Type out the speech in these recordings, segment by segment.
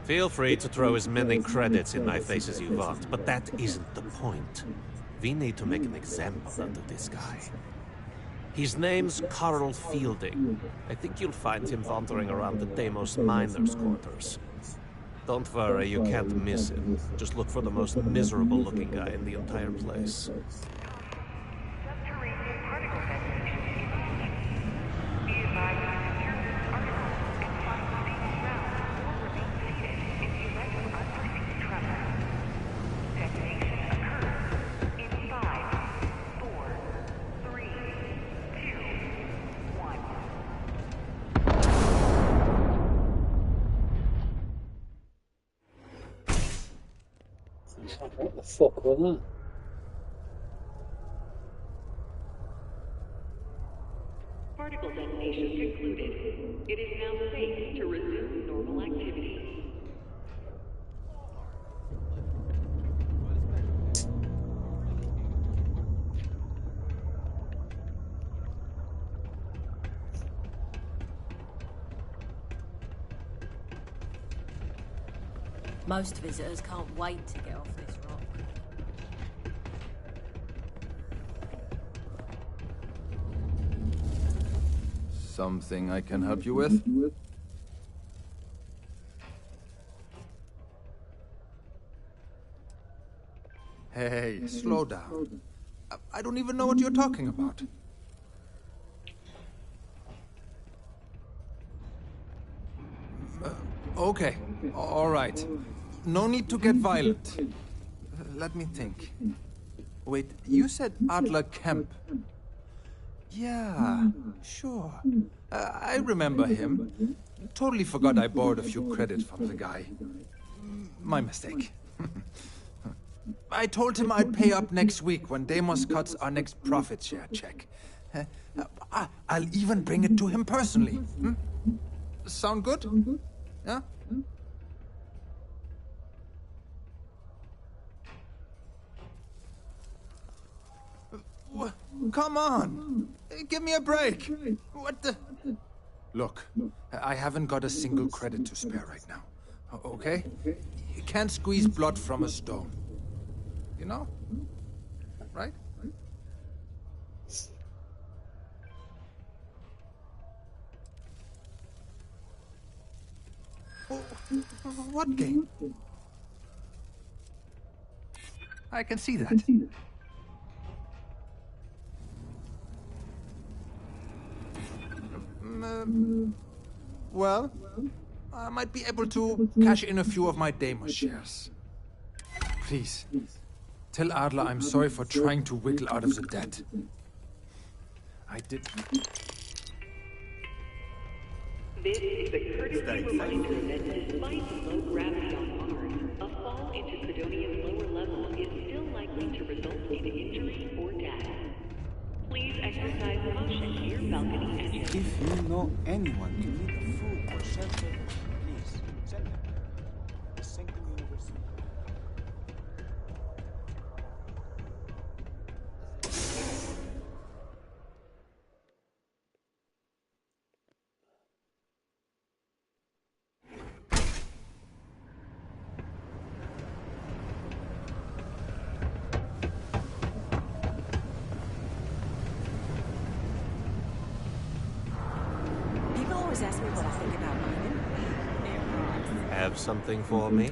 Feel free to throw as many credits in my face as you want, but that isn't the point. We need to make an example out of this guy. His name's Carl Fielding. I think you'll find him wandering around the Deimos miners' quarters. Don't worry, you can't miss him. Just look for the most miserable-looking guy in the entire place. What the fuck was that? Particle detonation concluded. It is now safe to resume normal activity. Most visitors can't wait to get off this rock. Something I can help you with? Hey, slow down. I don't even know what you're talking about. Okay, all right. No need to get violent. Let me think. Wait, you said Adler Kemp. Yeah, sure. I remember him. Totally forgot I borrowed a few credits from the guy. My mistake. I told him I'd pay up next week when Deimos cuts our next profit share check. I'll even bring it to him personally. Hmm? Sound good? Yeah? Come on! Give me a break! What the... Look, I haven't got a single credit to spare right now. Okay? You can't squeeze blood from a stone. You know? Right? What game? I can see that. Well, I might be able to cash in a few of my Deimos shares. Please, tell Adler I'm sorry for trying to wiggle out of the debt. I did... This is a courtesy reminder that despite low gravity on Mars, a fall into Credonia's lower level is still likely to result in injury or death. Please exercise caution near balcony edges. If you know anyone in need of food or shelter, please send them. The Sanctum University. Ask me what I think about mining. Have something for me?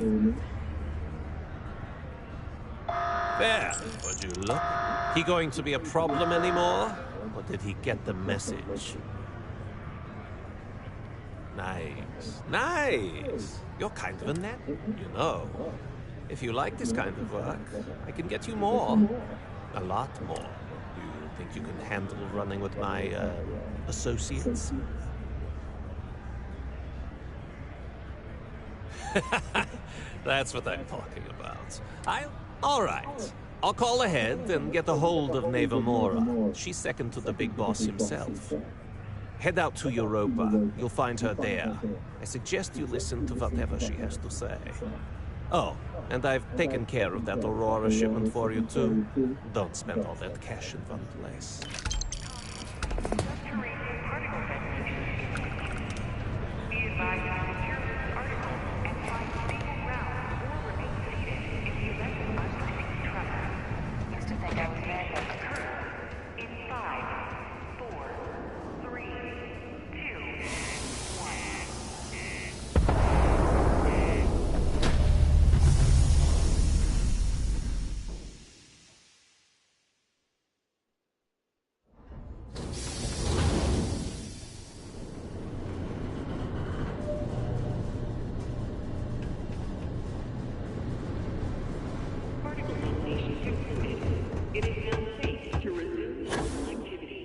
There, would you look? He going to be a problem anymore? Or did he get the message? Nice, nice. You're kind of a net, you know. If you like this kind of work, I can get you more. A lot more. You think you can handle running with my, associates? That's what I'm talking about. All right. I'll call ahead and get a hold of Neva Mora. She's second to the big boss himself. Head out to Europa. You'll find her there. I suggest you listen to whatever she has to say. Oh, and I've taken care of that Aurora shipment for you too. Don't spend all that cash in one place. think I was back on the curve. In 5, 4, 3, 2, 1. Particle simulation concluded. It is now safe to resume normal activity.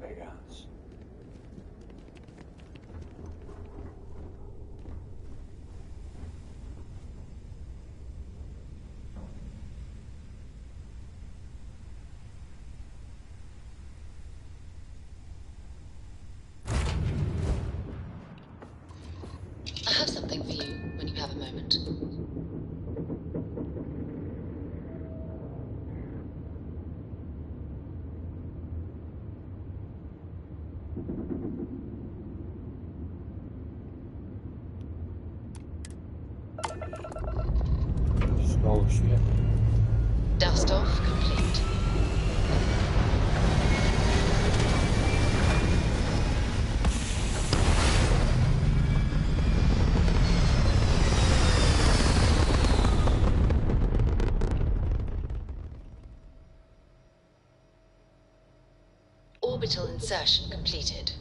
Big ass. I have something for you when you have a moment. Slow shit. Dust off complete. Orbital insertion completed.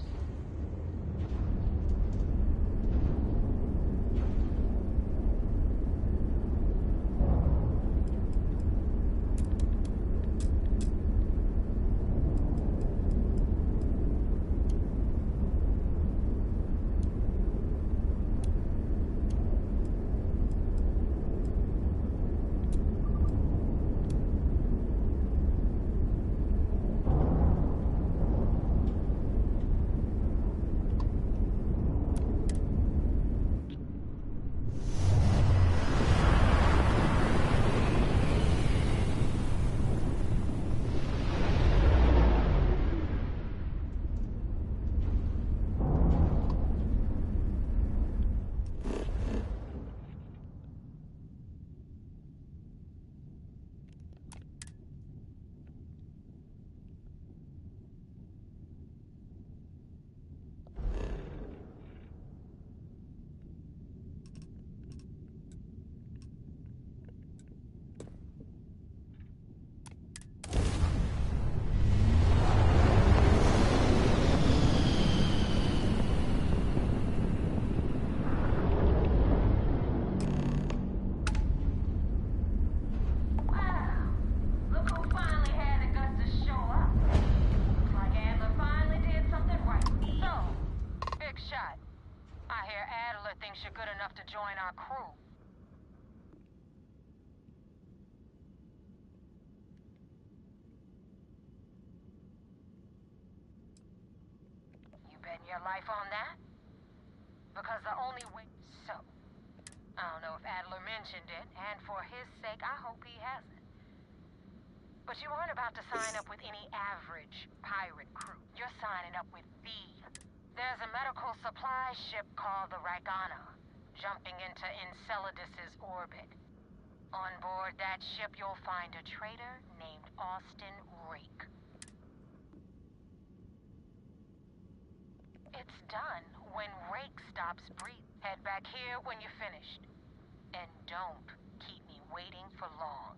You're good enough to join our crew. You betting your life on that? Because the only way... So, I don't know if Adler mentioned it, and for his sake, I hope he hasn't. But you aren't about to sign up with any average pirate crew. You're signing up with the... There's a medical supply ship called the Ragana, jumping into Enceladus's orbit. On board that ship, you'll find a traitor named Austin Rake. It's done when Rake stops breathing. Head back here when you're finished. And don't keep me waiting for long.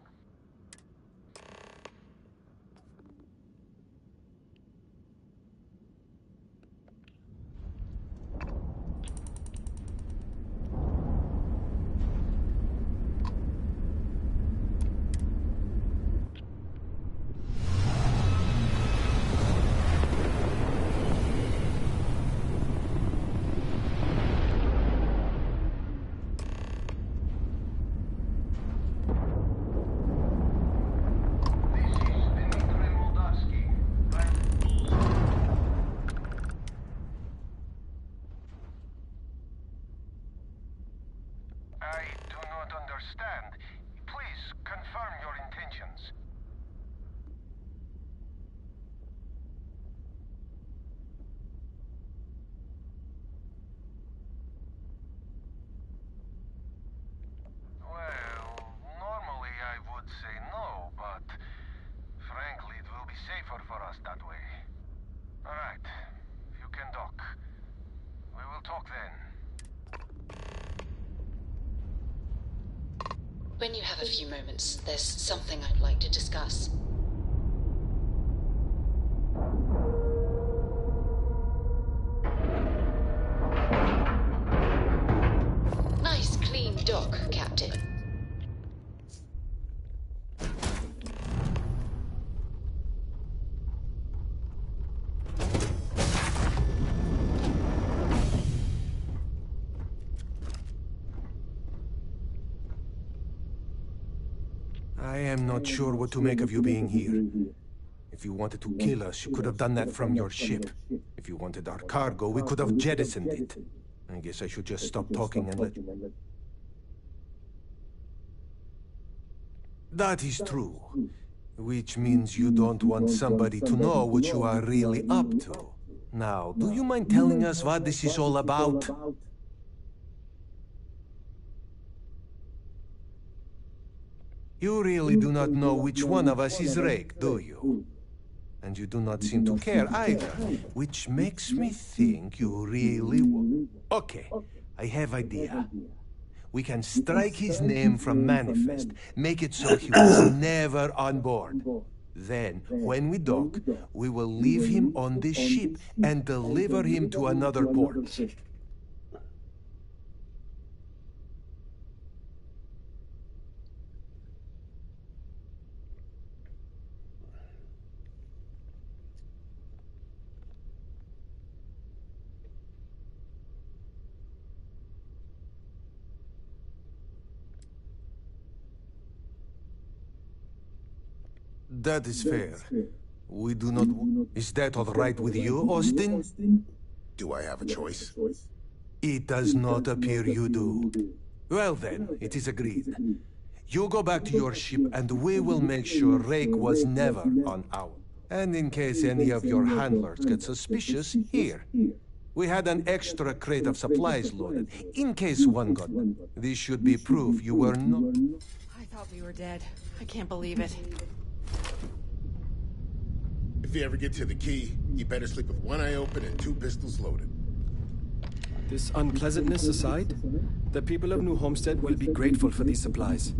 say no, but frankly, it will be safer for us that way. All right, you can dock. We will talk then. When you have a few moments, there's something I'd like to discuss. Nice clean dock, Captain. I am not sure what to make of you being here. If you wanted to kill us, you could have done that from your ship. If you wanted our cargo, we could have jettisoned it. I guess I should just stop talking and let... That is true. Which means you don't want somebody to know what you are really up to. Now, do you mind telling us what this is all about? You really do not know which one of us is Rake, do you? And you do not seem to care either, which makes me think you really will. Okay, I have idea. We can strike his name from Manifest, make it so he was never on board. Then, when we dock, we will leave him on this ship and deliver him to another port. That is fair. We do not... Is that all right with you, Austin? Do I have a choice? It does not appear you do. Well then, it is agreed. You go back to your ship and we will make sure Rake was never on ours. And in case any of your handlers get suspicious, here. We had an extra crate of supplies loaded, in case one got... This should be proof you were not... I thought we were dead. I can't believe it. If you ever get to the key, you better sleep with one eye open and two pistols loaded. This unpleasantness aside, the people of New Homestead will be grateful for these supplies.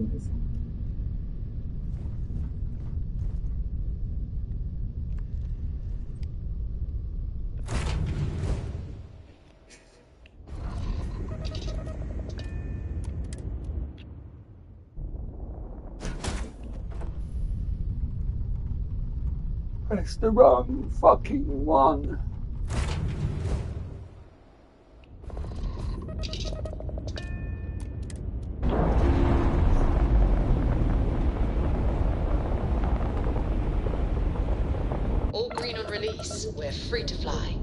Press the wrong fucking one. All green on release. We're free to fly.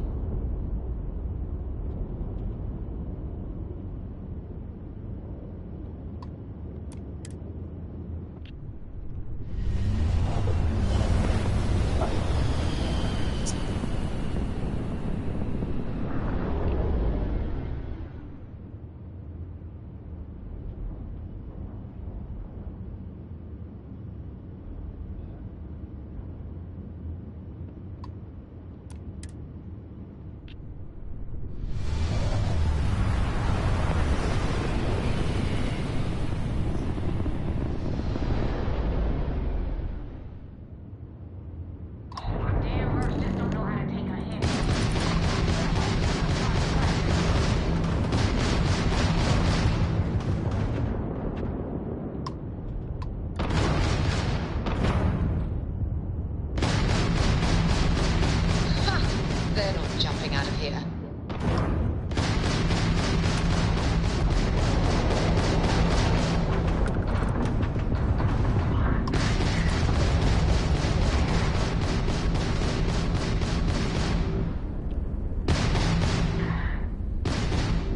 They're not jumping out of here.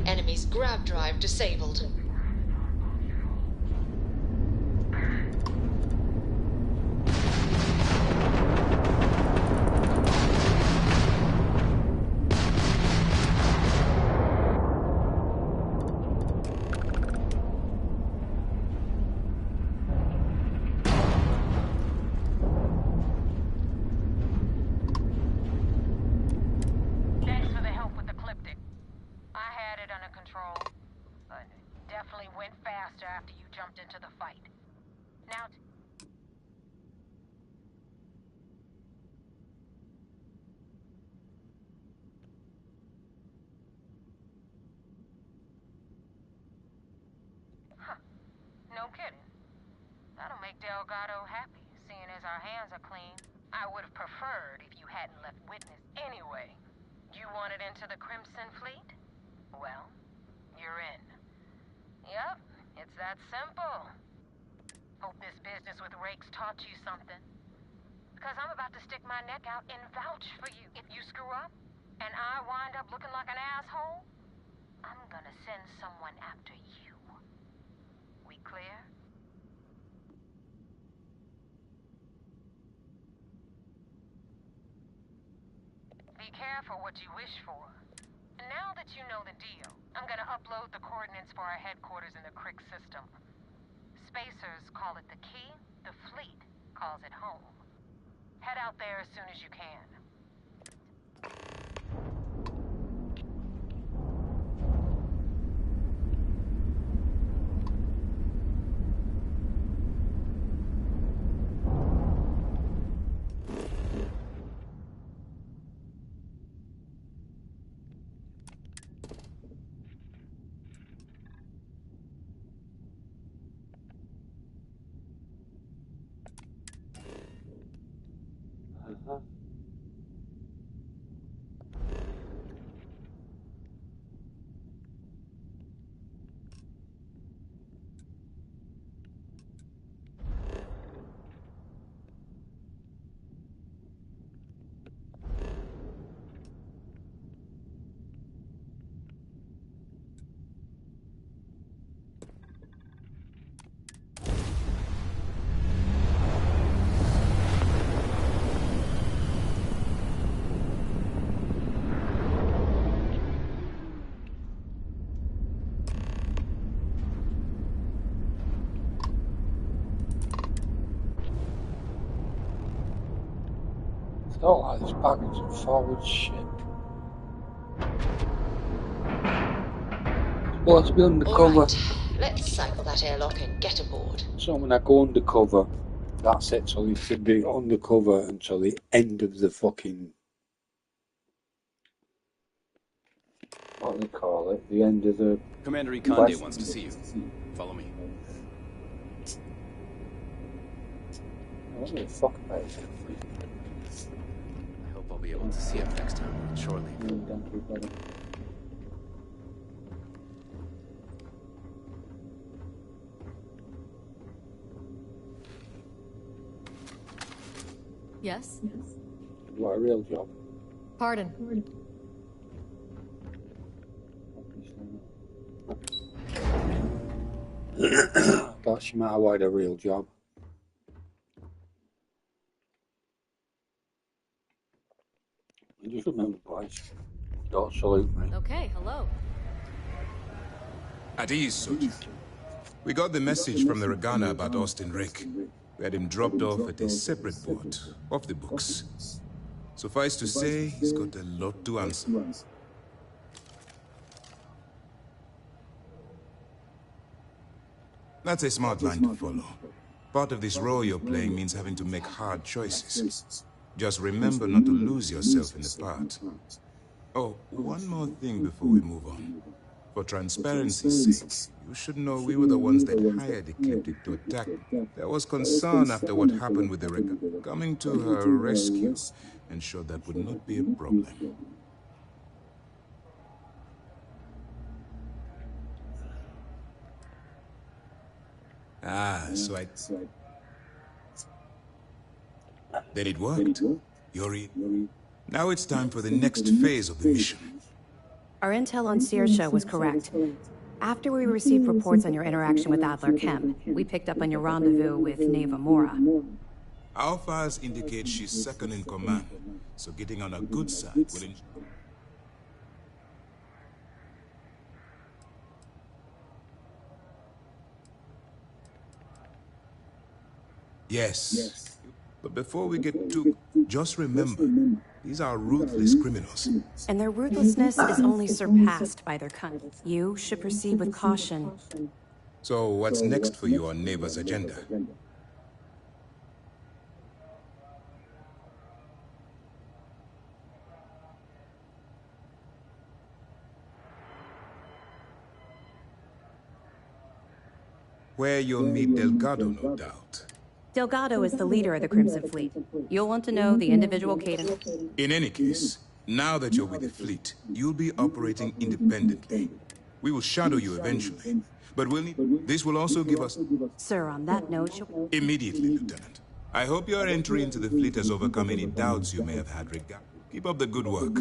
Enemy's grab drive disabled. Delgado happy, seeing as our hands are clean. I would have preferred if you hadn't left witness anyway. You wanted into the Crimson Fleet? Well, you're in. Yep, it's that simple. Hope this business with Rakes taught you something. Because I'm about to stick my neck out and vouch for you. If you screw up, and I wind up looking like an asshole, I'm gonna send someone after you. We clear? Be careful what you wish for. And now that you know the deal, I'm gonna upload the coordinates for our headquarters in the Crick system. Spacers call it the key, the fleet calls it home. Head out there as soon as you can. I don't like this backwards and forwards shit. Supposed to be undercover. Alright, let's cycle that airlock and get aboard. So when I go undercover, that's it. So you should be undercover until the end of the fucking... what do they call it? The end of the... Commander Ikonde wants to see you. Follow me. What the fuck about it? I hope I'll be able to see him next time on shore leave. Thank you, brother. Yes? What a real job. Pardon. That's no matter what a real job. You just remember, boys. Don't salute me. Okay, hello. At ease, soldier. We got the message from the Regana about Austin Rick. We had him dropped off at a separate port, off the books. Suffice to say, he's got a lot to answer. That's a smart line to follow. Part of this role you're playing means having to make hard choices. Just remember not to lose yourself in the part. Oh, one more thing before we move on. For transparency's sake, you should know we were the ones that hired Ecliptic to attack. There was concern after what happened with the Regana. Coming to her rescue ensured that would not be a problem. Ah, so I... Then it worked. Yuri. Now it's time for the next phase of the mission. Our intel on Searsha was correct. After we received reports on your interaction with Adler Kemp, we picked up on your rendezvous with Neva Mora. Our files indicate she's second in command, so getting on a good side will... Yes. But before we get too... just remember, these are ruthless criminals. And their ruthlessness is only surpassed by their cunning. You should proceed with caution. So what's next for you on Neva's agenda? Where you'll meet Delgado, no doubt. Delgado is the leader of the Crimson Fleet. You'll want to know the individual cadence. In any case, now that you're with the fleet, you'll be operating independently. We will shadow you eventually, but this will also give us... Sir, on that note, Immediately, Lieutenant. I hope your entry into the fleet has overcome any doubts you may have had regarding... Keep up the good work.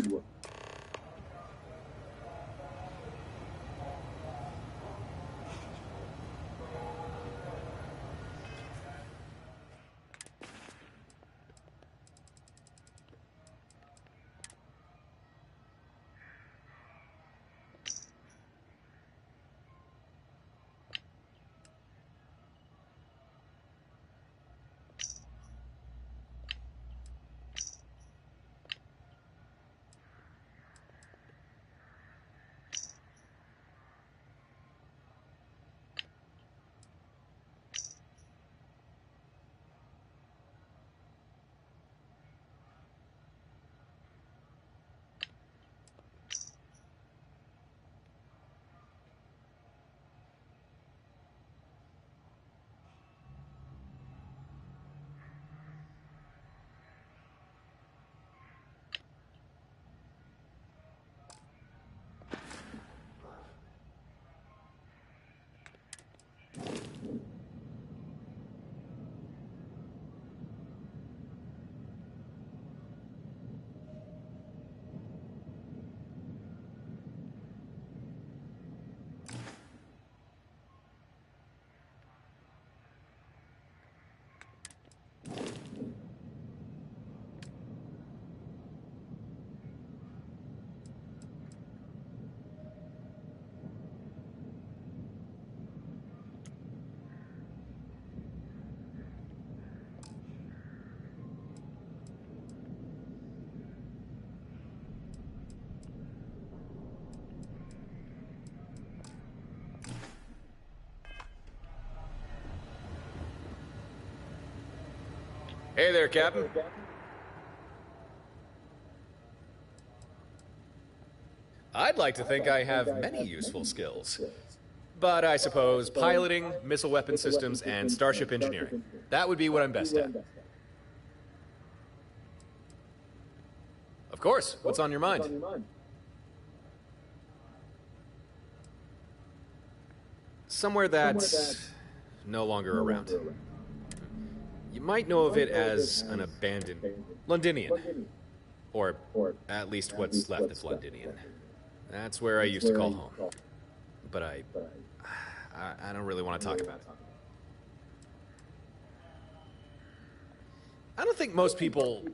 Hey there, Captain. I'd like to think I have many useful skills. But I suppose piloting, missile weapon systems, and starship engineering. That would be what I'm best at. Of course. What's on your mind? Somewhere that's no longer around. You might know of it as an abandoned Londinian. Or at least what's left of Londinian. That's where I used to call home. But I don't really want to talk about it. I don't think most people...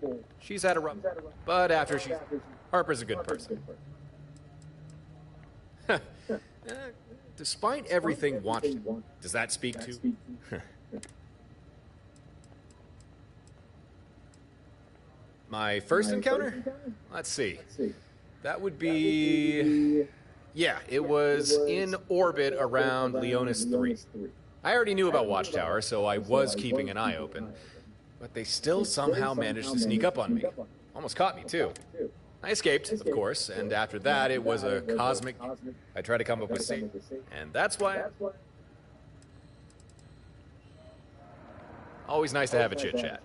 She's had a rough... But after she's... Harper's a good person. Despite everything watched... Does that speak to... My first encounter? Let's see. That would be... Yeah, it was in orbit around Leonis 3. I already knew about Watchtower, so I was keeping an eye open. But they still somehow managed to sneak up on me. Almost caught me, too. I escaped, of course, and after that, it was a cosmic... I tried to come up with Satan. And that's why... Always nice to have a chit-chat.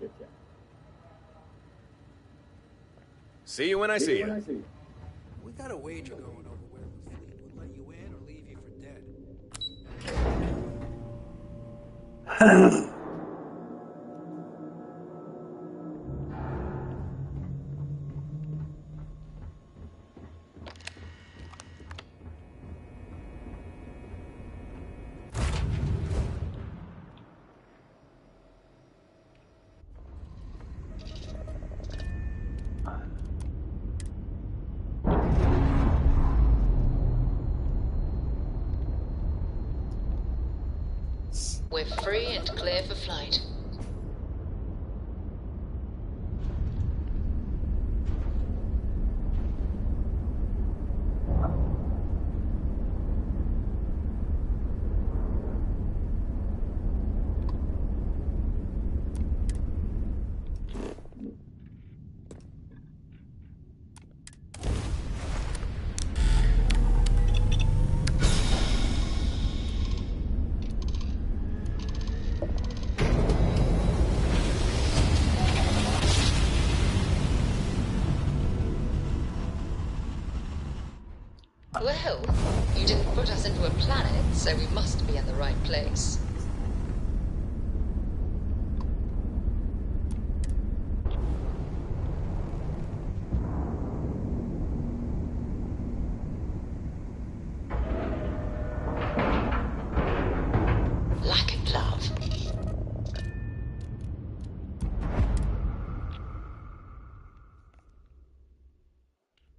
See you when I see you. We got a wager going over whether the fleet would let you in or leave you for dead. We're free and clear for flight. Well, you didn't put us into a planet, so we must be in the right place. Like a glove.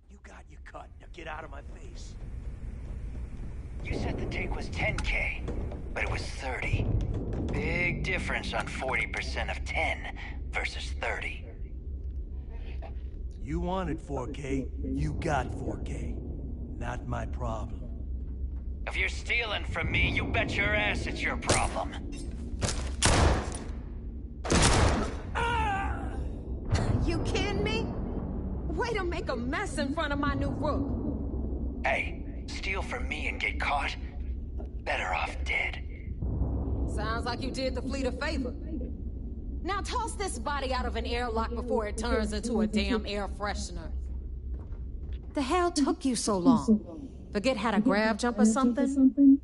You got your cut. Now get out of my face. You said the take was 10K, but it was 30. Big difference on 40% of 10 versus 30. You wanted 4K, you got 4K. Not my problem. If you're stealing from me, you bet your ass it's your problem. You kidding me? Way to make a mess in front of my new rook. Hey, steal from me and get caught? Better off dead. Sounds like you did the fleet a favor. Now toss this body out of an airlock before it turns into a damn air freshener. The hell took you so long? Forget how to grab jump or something?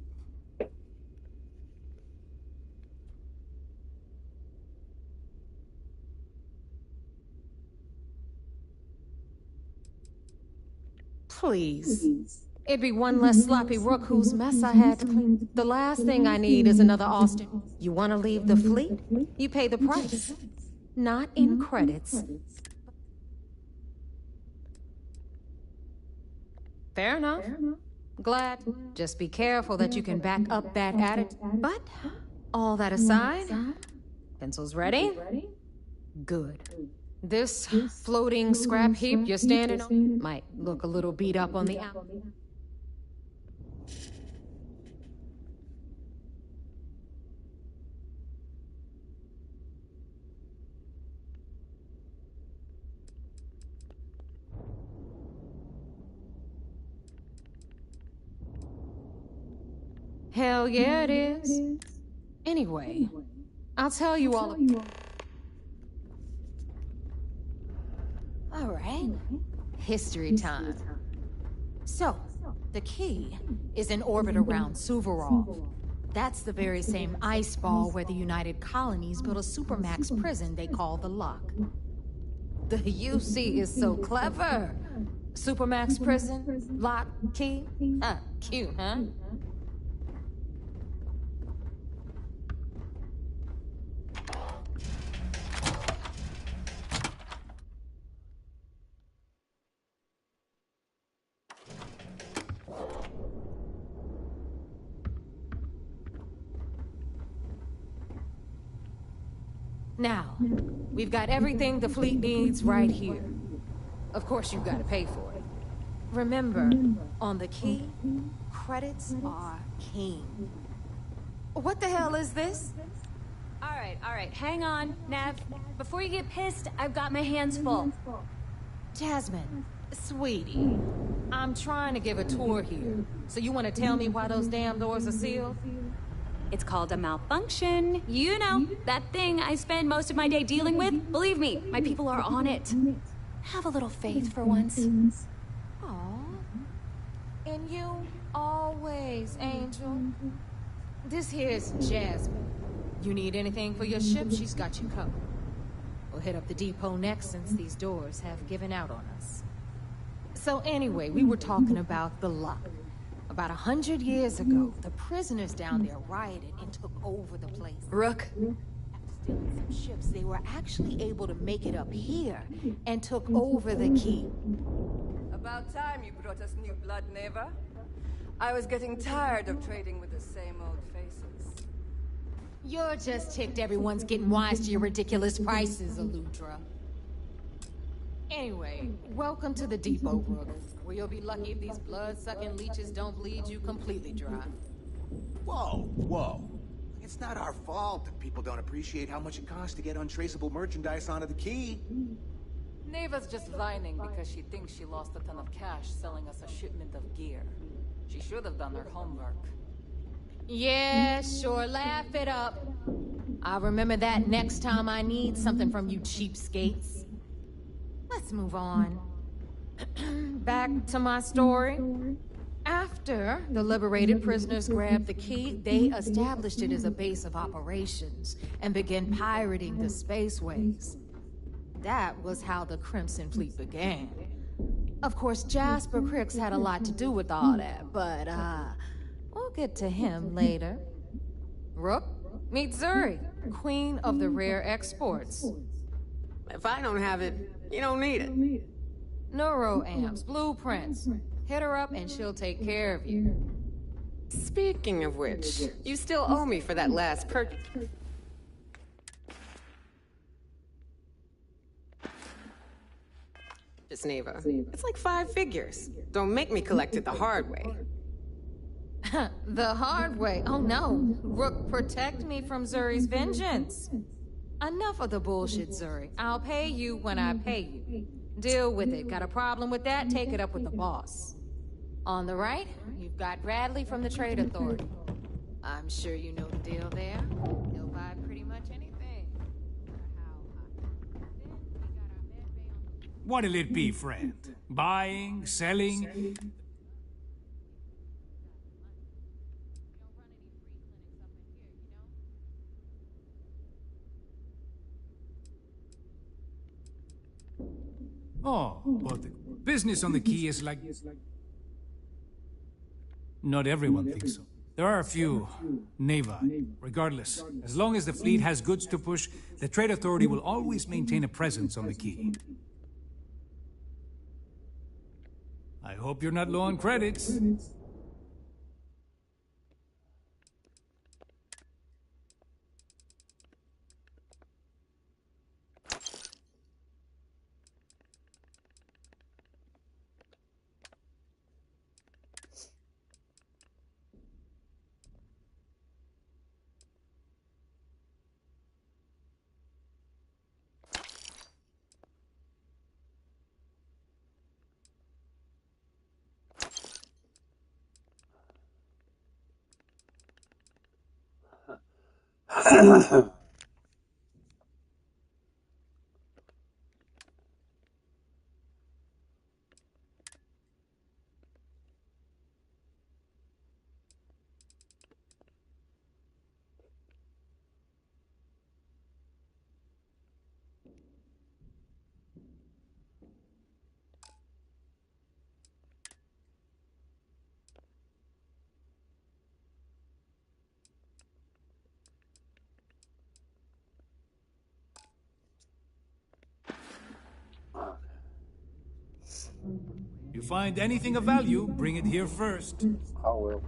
Please. It'd be one less sloppy rook whose mess I had to clean. The last thing I need is another Austin. You want to leave the fleet? You pay the price. Not in credits. Fair enough. Glad. Just be careful that you can back up that attitude. But, all that aside, pencils ready? Good. This floating scrap heap you're standing on might look a little beat up on the outside. Hell yeah, it is. Anyway, I'll tell you all. All right. History time. So, the key is in orbit around Suvorov. That's the very same ice ball where the United Colonies built a supermax prison they call the Lock. The UC is so clever. Supermax prison, lock, key. Cute, huh? Now, we've got everything the fleet needs right here. Of course, you've got to pay for it. Remember, on the key, credits are king. What the hell is this? All right, hang on, Nav. Before you get pissed, I've got my hands full. Jasmine, sweetie, I'm trying to give a tour here. So you want to tell me why those damn doors are sealed? It's called a malfunction. You know, that thing I spend most of my day dealing with. Believe me, my people are on it. Have a little faith for once. Aw. And you always, Angel. This here's Jasmine. You need anything for your ship, she's got you covered. We'll hit up the depot next since these doors have given out on us. So anyway, we were talking about the Lock. About 100 years ago, the prisoners down there rioted and took over the place. Rook. After stealing some ships, they were actually able to make it up here and took over the key. About time you brought us new blood, Neva. I was getting tired of trading with the same old faces. You're just ticked everyone's getting wise to your ridiculous prices, Aludra. Anyway, welcome to the depot, Rook, where you'll be lucky if these blood-sucking leeches don't bleed you completely dry. Whoa. It's not our fault that people don't appreciate how much it costs to get untraceable merchandise onto the key. Neva's just whining because she thinks she lost a ton of cash selling us a shipment of gear. She should have done her homework. Yeah, sure, laugh it up. I'll remember that next time I need something from you cheapskates. Let's move on. Back to my story. After the liberated prisoners grabbed the key, they established it as a base of operations and began pirating the spaceways. That was how the Crimson Fleet began. Of course, Jasper Cricks had a lot to do with all that, but, we'll get to him later. Rook, meet Zuri, queen of the rare exports. If I don't have it, you don't need it. Neuroamps, blueprints. Hit her up and she'll take care of you. Speaking of which, you still owe me for that last purchase. Neva. It's like 5 figures. Don't make me collect it the hard way. The hard way? Oh no. Rook, protect me from Zuri's vengeance. Enough of the bullshit, Zuri. I'll pay you when I pay you. Deal with it. Got a problem with that? Take it up with the boss. On the right, you've got Bradley from the Trade Authority. I'm sure you know the deal there. He'll buy pretty much anything. What'll it be, friend? Buying, selling? Oh, but the business on the key is like... Not everyone thinks so. There are a few. Neva. Regardless, as long as the fleet has goods to push, the Trade Authority will always maintain a presence on the key. I hope you're not low on credits. You find anything of value, bring it here first. I will.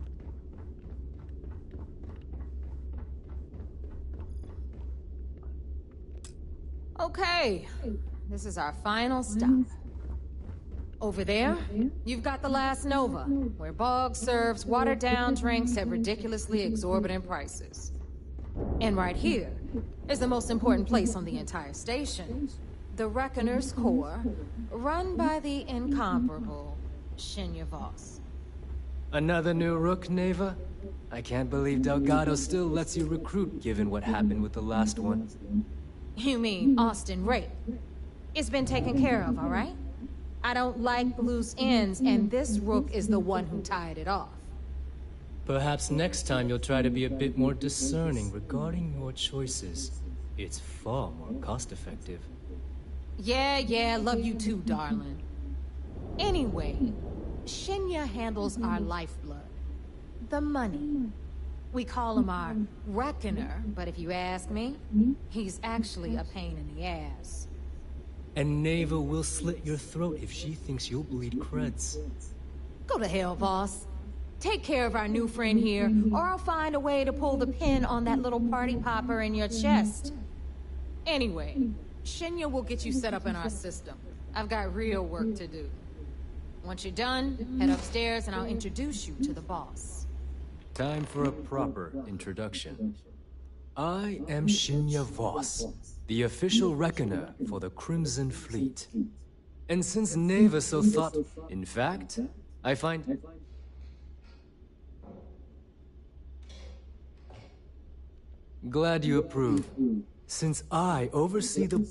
Okay, this is our final stop. Over there, you've got the last Nova, where Bog serves watered-down drinks at ridiculously exorbitant prices. And right here is the most important place on the entire station. The Reckoner's Core, run by the incomparable Shinya Voss. Another new Rook, Neva? I can't believe Delgado still lets you recruit, given what happened with the last one. You mean Austin Rape? It's been taken care of, all right? I don't like loose ends, and this Rook is the one who tied it off. Perhaps next time you'll try to be a bit more discerning regarding your choices. It's far more cost-effective. Yeah, love you too, darling. Anyway, Shinya handles our lifeblood. The money. We call him our Reckoner, but if you ask me, he's actually a pain in the ass. And Neva will slit your throat if she thinks you'll bleed creds. Go to hell, boss. Take care of our new friend here, or I'll find a way to pull the pin on that little party popper in your chest. Anyway, Shinya will get you set up in our system. I've got real work to do. Once you're done, head upstairs and I'll introduce you to the boss. Time for a proper introduction. I am Shinya Voss, the official reckoner for the Crimson Fleet. And since Neva so thought... In fact, I find... Glad you approve. Since I oversee the...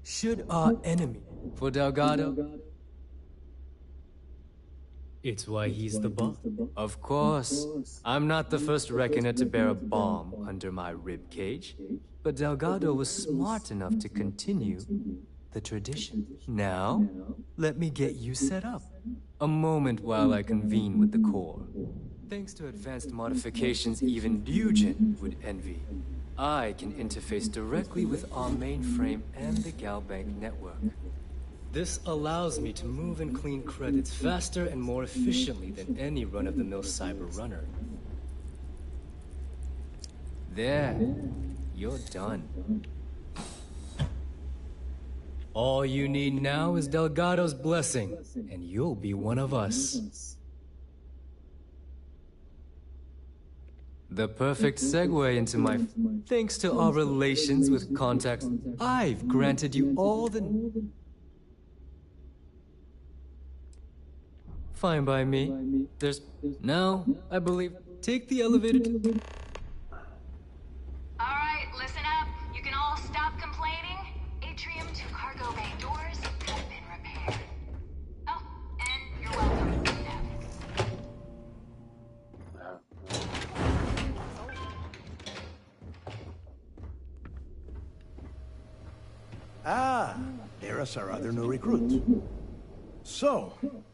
Should our enemy, for Delgado... It's why he's the boss. Of course. I'm not the first reckoner to bear a bomb under my rib cage, but Delgado was smart enough to continue the tradition. Now, let me get you set up. A moment while I convene with the core. Thanks to advanced modifications even Eugen would envy, I can interface directly with our mainframe and the Galbank network. This allows me to move and clean credits faster and more efficiently than any run-of-the-mill cyber runner. There, you're done. All you need now is Delgado's blessing, and you'll be one of us. The perfect segue into my... Thanks to our relations with contacts, I've granted you all the... Fine by me. There's... Now, I believe... Take the elevator to... Alright, listen up. You can all stop complaining. Atrium to cargo bay doors have been repaired. Oh, and you're welcome, Nev. Ah, there's our other new recruit. So,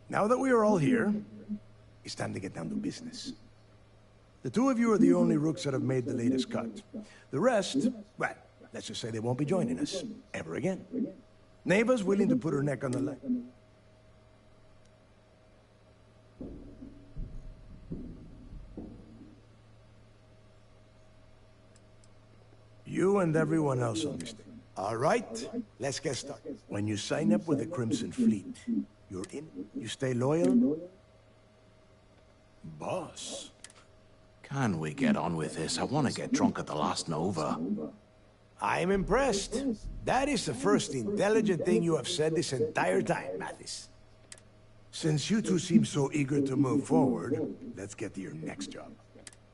now that we are all here, it's time to get down to business. The two of you are the only rooks that have made the latest cut. The rest, well, let's just say they won't be joining us ever again. Neva's willing to put her neck on the line. You and everyone else on this thing. All right, let's get started. When you sign up with the Crimson Fleet, you're in. You stay loyal. Boss. Can we get on with this? I want to get drunk at the last Nova. I'm impressed. That is the first intelligent thing you have said this entire time, Mathis. Since you two seem so eager to move forward, let's get to your next job.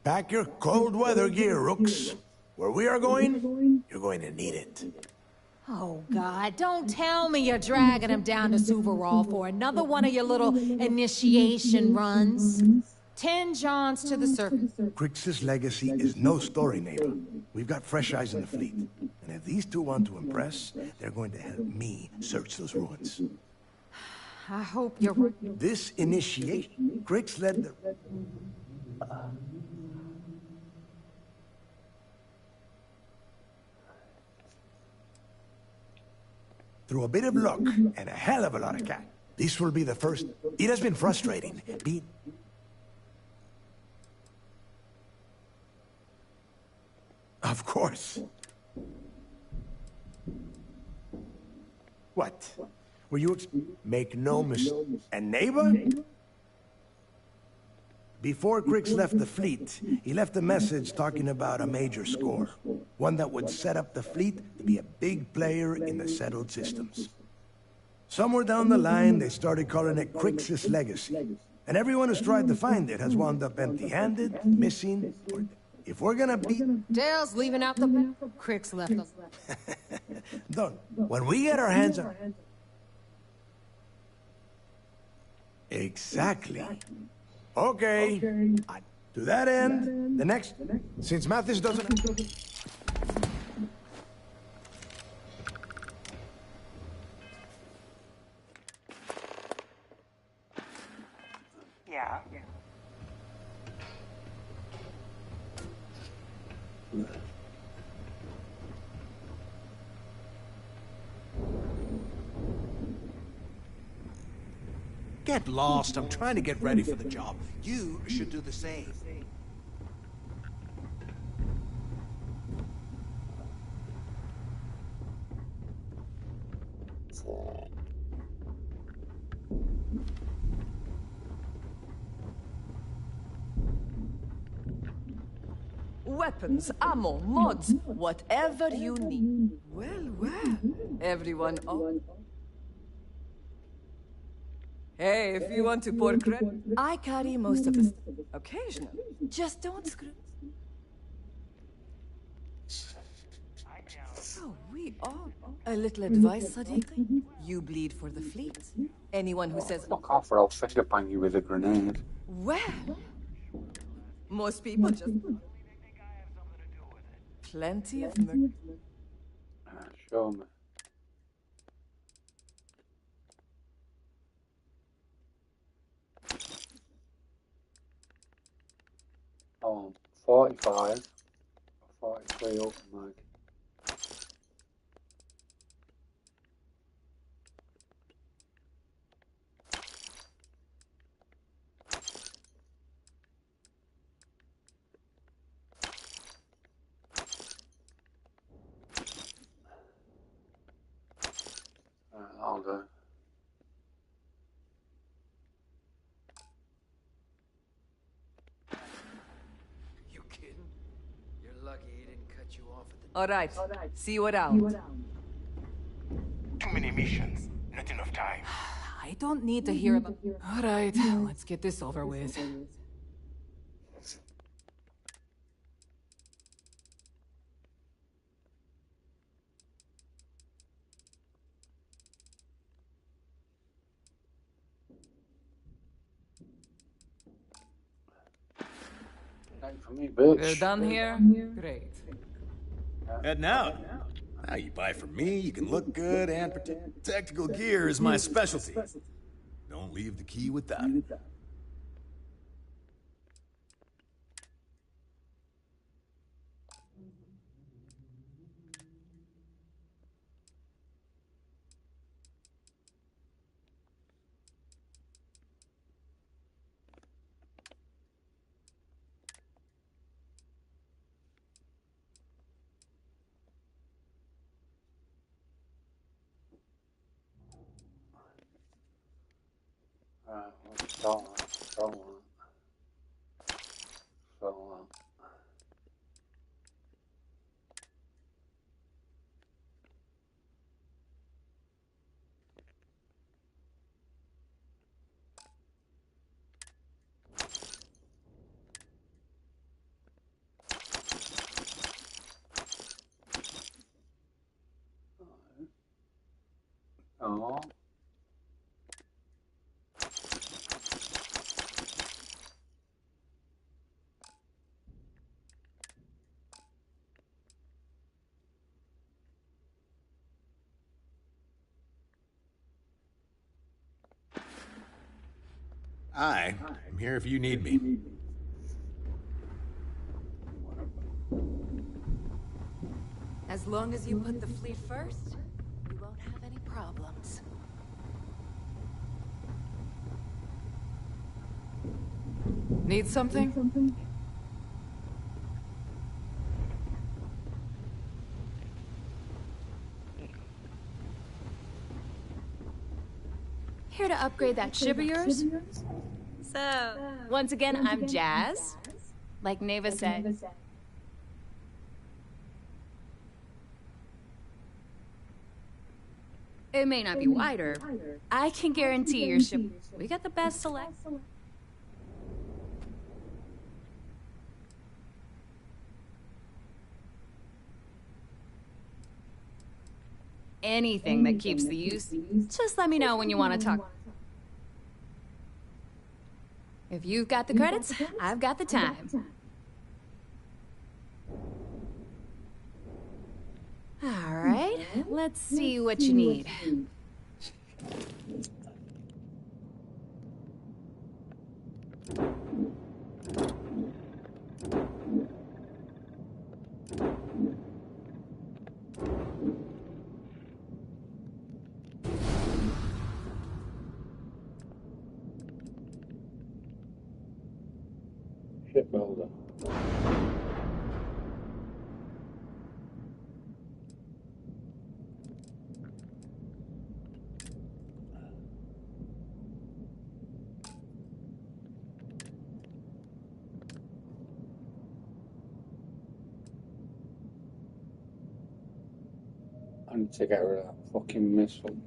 Pack your cold weather gear, rooks. Where we are going, you're going to need it. Oh, God, don't tell me you're dragging him down to Suvarall for another one of your little initiation runs. 10 Johns to the surface. Crix's legacy is no story, neighbor. We've got fresh eyes in the fleet. And if these two want to impress, they're going to help me search those ruins. I hope you're right. This initiation, Crix led the... Through a bit of luck and a hell of a lot of cash, this will be the first... It has been frustrating. Of course. What? Were you... Make no mistake. And neighbor? Before Crix left the fleet, he left a message talking about a major score. One that would set up the fleet to be a big player in the settled systems. Somewhere down the line, they started calling it Crix's legacy. And everyone who's tried to find it has wound up empty-handed, missing, or... If we're gonna beat... Dale's leaving out the... Crix left us. Don't. When we get our hands on... Exactly. Okay. To that end, the next... Since Mathis doesn't... Yeah. Get lost. I'm trying to get ready for the job. You should do the same. Weapons, ammo, mods, whatever you need. Well, everyone on. Hey, if you want to pour credit, I carry most of the stuff. Occasionally. Just don't screw. Oh, we all... A little advice, Sadiqi? You bleed for the fleet. Anyone who says... Fuck off or I'll finger bang you with a grenade. Well... Most people just... Plenty of... Show me. Oh, 45. 43 open mag. I'll do. You kidding? You're lucky he didn't cut you off at the... All right. See you around. Too many missions. Not enough time. I don't need to hear about... All right, let's get this over with. For me, bitch. We're done here? Great. Heading out. Now you buy from me, you can look good and protect. Tactical gear is my specialty. Don't leave the key without it. Oh. I'm here if you need me. As long as you put the fleet first, you won't have any problems. Need something? Here to upgrade that ship of yours? So, once again, I'm Jazz. Like Neva said. It may not be wider. I can guarantee your ship... We got the best select. Anything that keeps the use, just let me know when you want to talk. If you've got the credits, I've got the time. All right, let's see what you need. Shipbuilder. I need to get rid of that fucking missile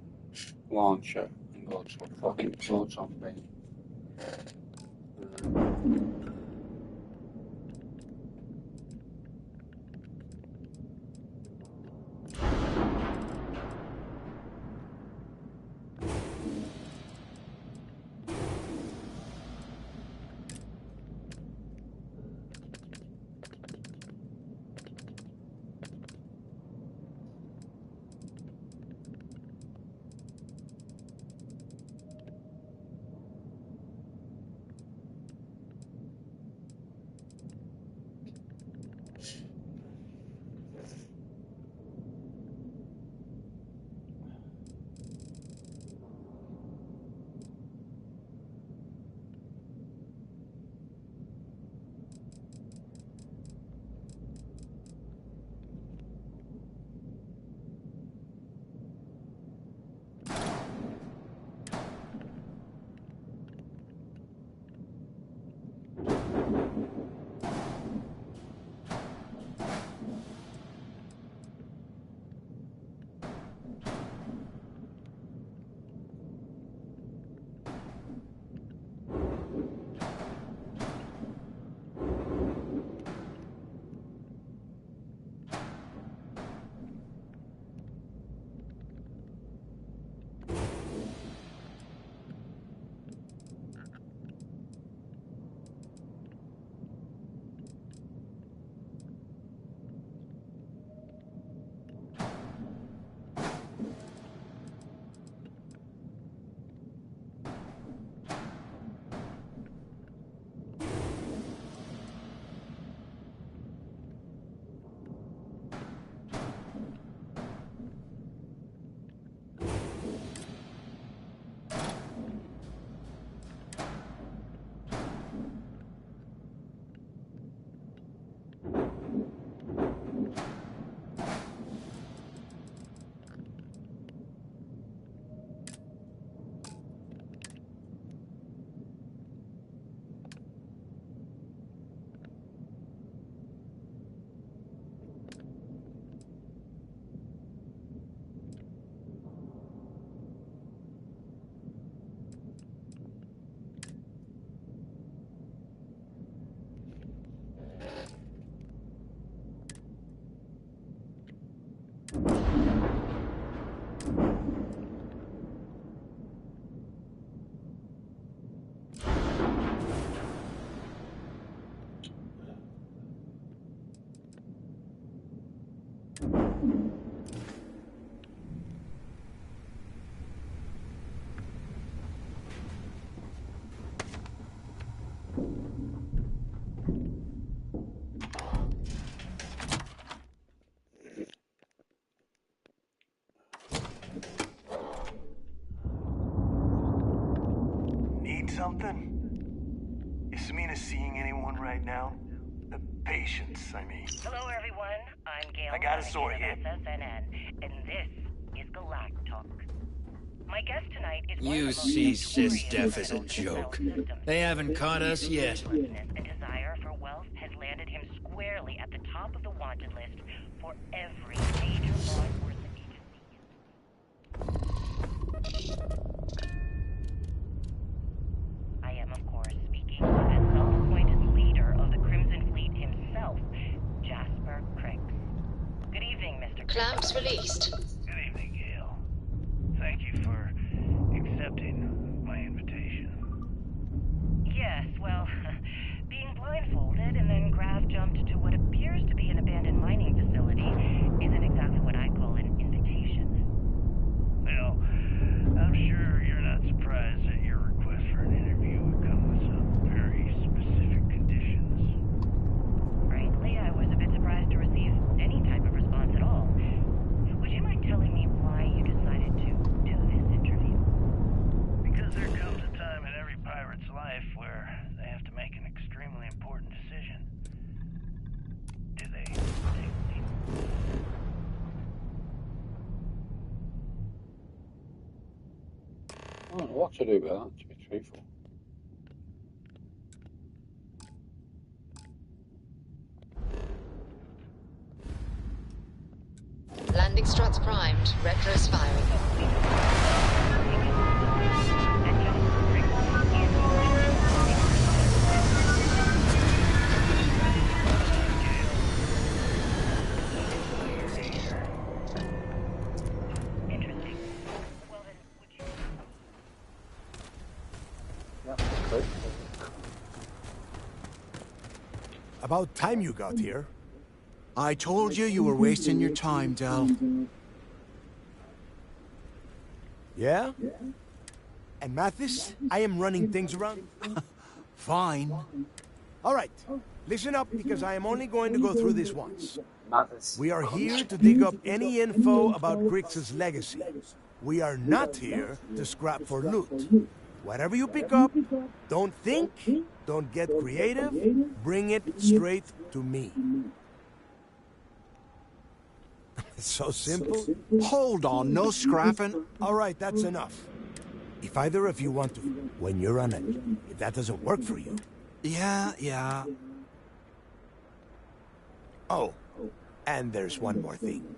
launcher and go to a fucking proton beam. something? Is Samina seeing anyone right now? Patients, I mean. Hello, everyone. I'm Gail. I got a sore hip. SSNN, and this is Galactic Talk. My guest tonight is You see SysDef as a joke. They haven't caught us yet. A desire for wealth has landed him squarely at the top of the wanted list for every major law enforcement agency. I am, of course, speaking of the self-appointed leader of the Crimson Fleet himself, Jasper Criggs. Good evening, Mr. Criggs. Clamps released. Good evening, Gail. Thank you for accepting my invitation. Yes, well, being blindfolded and then grav jumped to what appears to be an abandoned mining facility isn't exactly what I call an invitation. Well, I'm sure you're not surprised that your request for an interview would come with some very specific conditions. Frankly, I was a bit surprised to receive any type of response at all. Would you mind telling me why you decided to do this interview? Because there comes a time in every pirate's life where they have to make an extremely important decision. Do they take leave? I don't know what to do with that, to be truthful. Landing struts primed. Retros firing. About time you got here. I told you were wasting your time, Del. Yeah? And Mathis, I am running things around. Fine. All right, listen up because I am only going to go through this once. Mathis. We are here to dig up any info about Grix's legacy. We are not here to scrap for loot. Whatever you pick up, don't think, don't get creative, bring it straight to me. It's so simple. Hold on, no scrapping. All right, that's enough. If either of you want to, when you're on it, if that doesn't work for you. Yeah. Oh, and there's one more thing.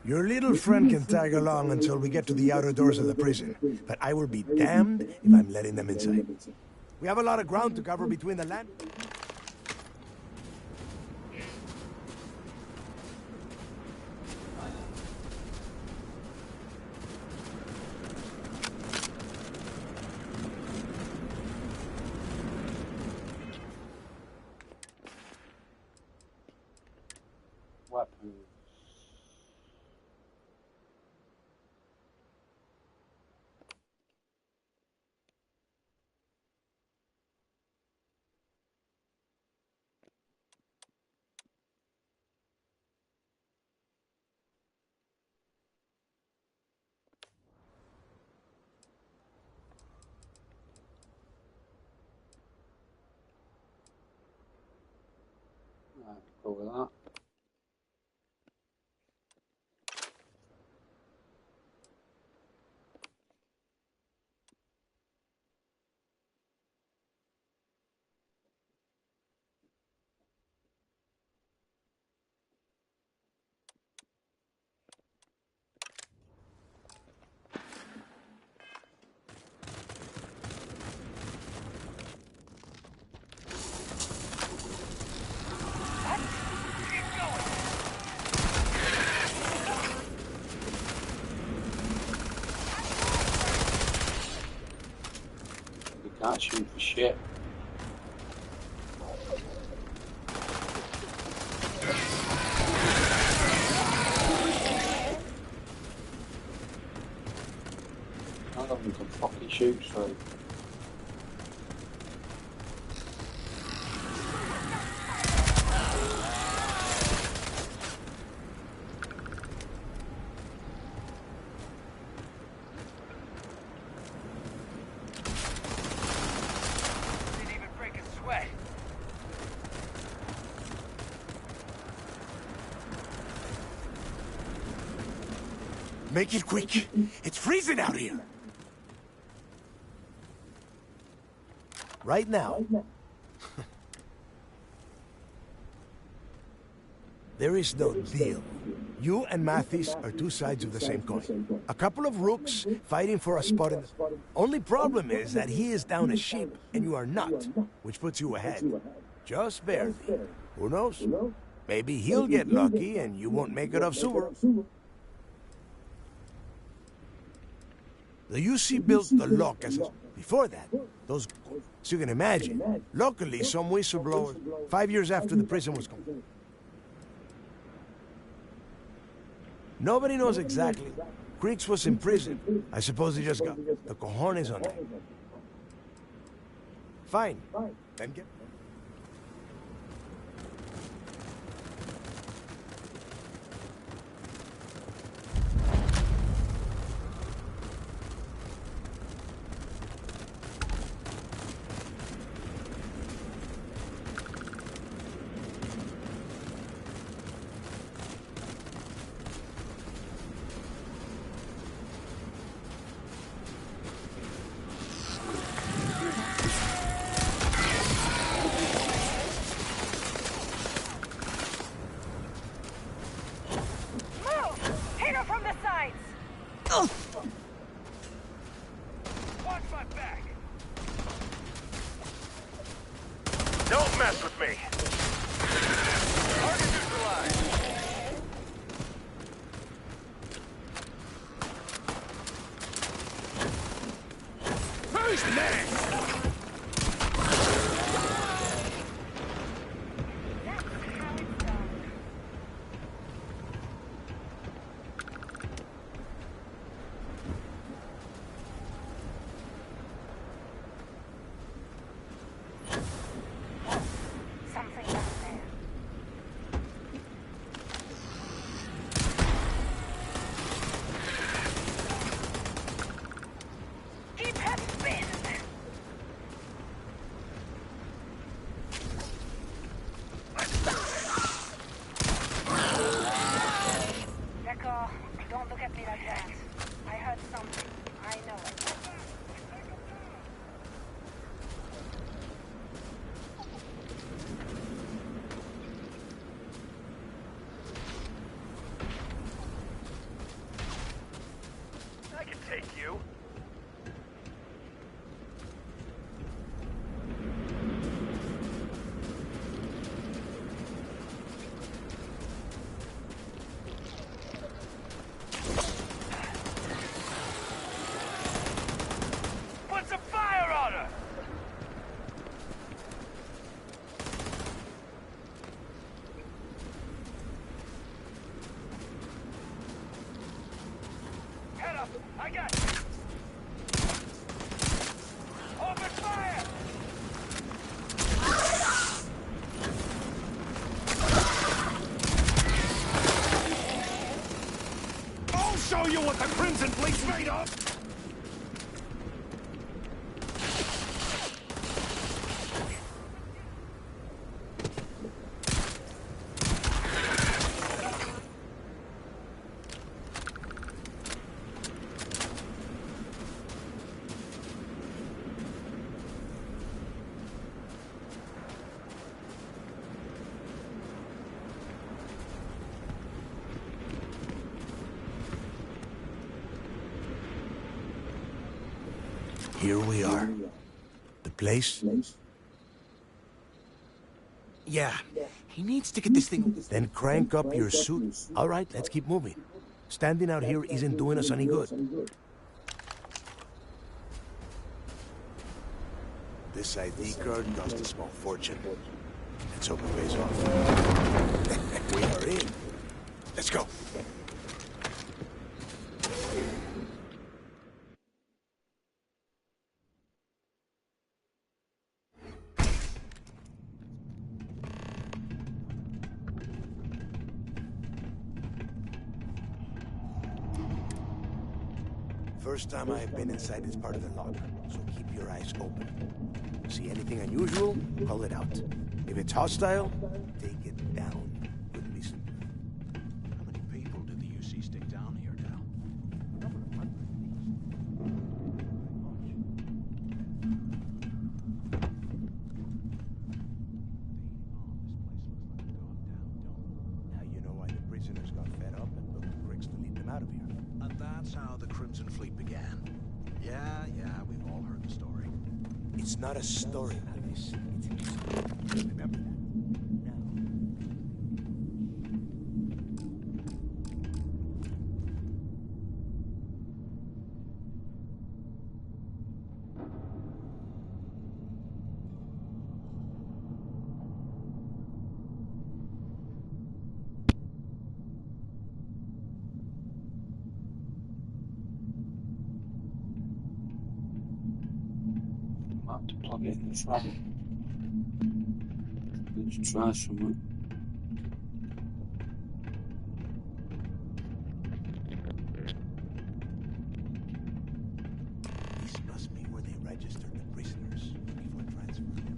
Your little friend can tag along until we get to the outer doors of the prison, but I will be damned if I'm letting them inside. We have a lot of ground to cover between the land. Weapons. Right, go with that. Can't shoot for shit. None of them can fucking shoot straight. Make it quick. It's freezing out here. Right now. There is no deal. You and Mathis are two sides of the same coin. A couple of rooks fighting for a spot in the... Only problem is that he is down a sheep and you are not, which puts you ahead. Just barely. Who knows? Maybe he'll get lucky and you won't make it off sewer. The UC built the lock as a... Before that, those... So you can imagine. Luckily, some whistleblowers, 5 years after the prison was complete. Nobody knows exactly. Creeks was in prison. I suppose he just got the cojones on that. Fine. Then get... Don't mess with me. Target neutralized. Who's next? Don't look at me like that. I heard something. I know it. I can take you. I got you. Open fire! I'll show you what the Crimson Fleet's made of! Here we are. The place? Yeah, he needs to get this thing... Then crank up your suit. All right, let's keep moving. Standing out here isn't doing us any good. This ID card cost a small fortune. Let's hope it pays off. We are in. Let's go. First time I've been inside this part of the locker, so keep your eyes open. See anything unusual, call it out. If it's hostile, take it down. Couldn't be simpler. How many people did the UC stick down here now? Yeah, we've all heard the story. It's not a story, Alice. It's history. Remember that. I have to plug it in the front. Let's try something. This must be where they registered the prisoners before transferring them.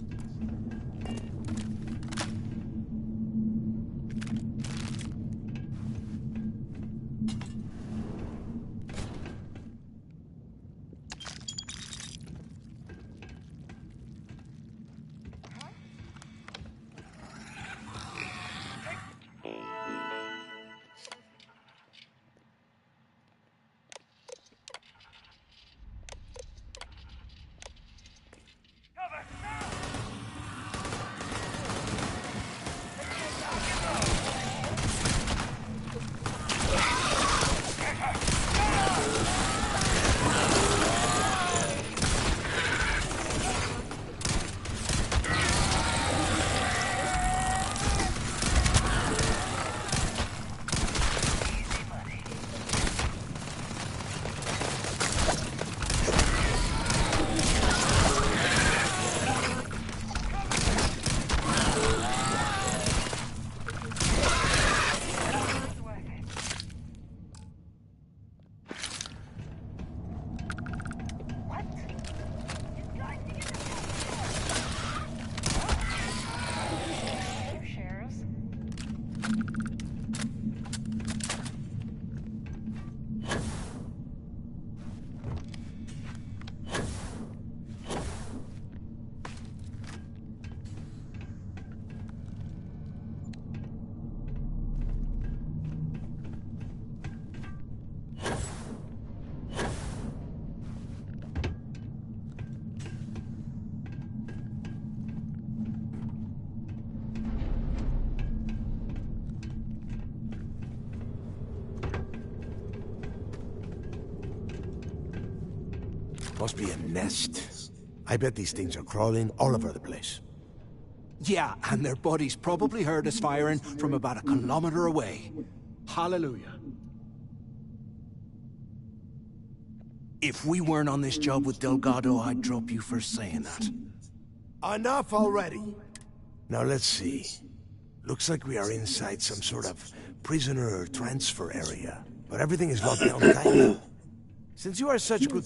Must be a nest. I bet these things are crawling all over the place. Yeah, and their buddies probably heard us firing from about a kilometer away. Hallelujah. If we weren't on this job with Delgado, I'd drop you for saying that. Enough already. Now let's see. Looks like we are inside some sort of prisoner transfer area. But everything is locked down tight. Since you are such good...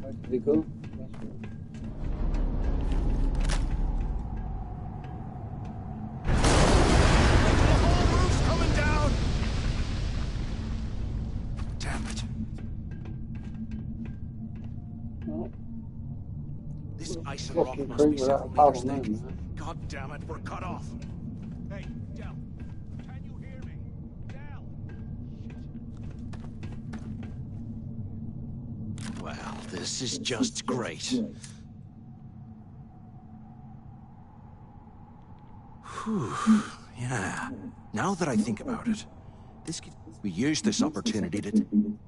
Where did they go? coming down! Damn it. This ice and rock Fucking must be crazy without a several power meters man, thick. man. God damn it, we're cut off. Hey, Del, can you hear me? Del! Well, this is just great. Whew. Yeah. Now that I think about it, we used this opportunity to...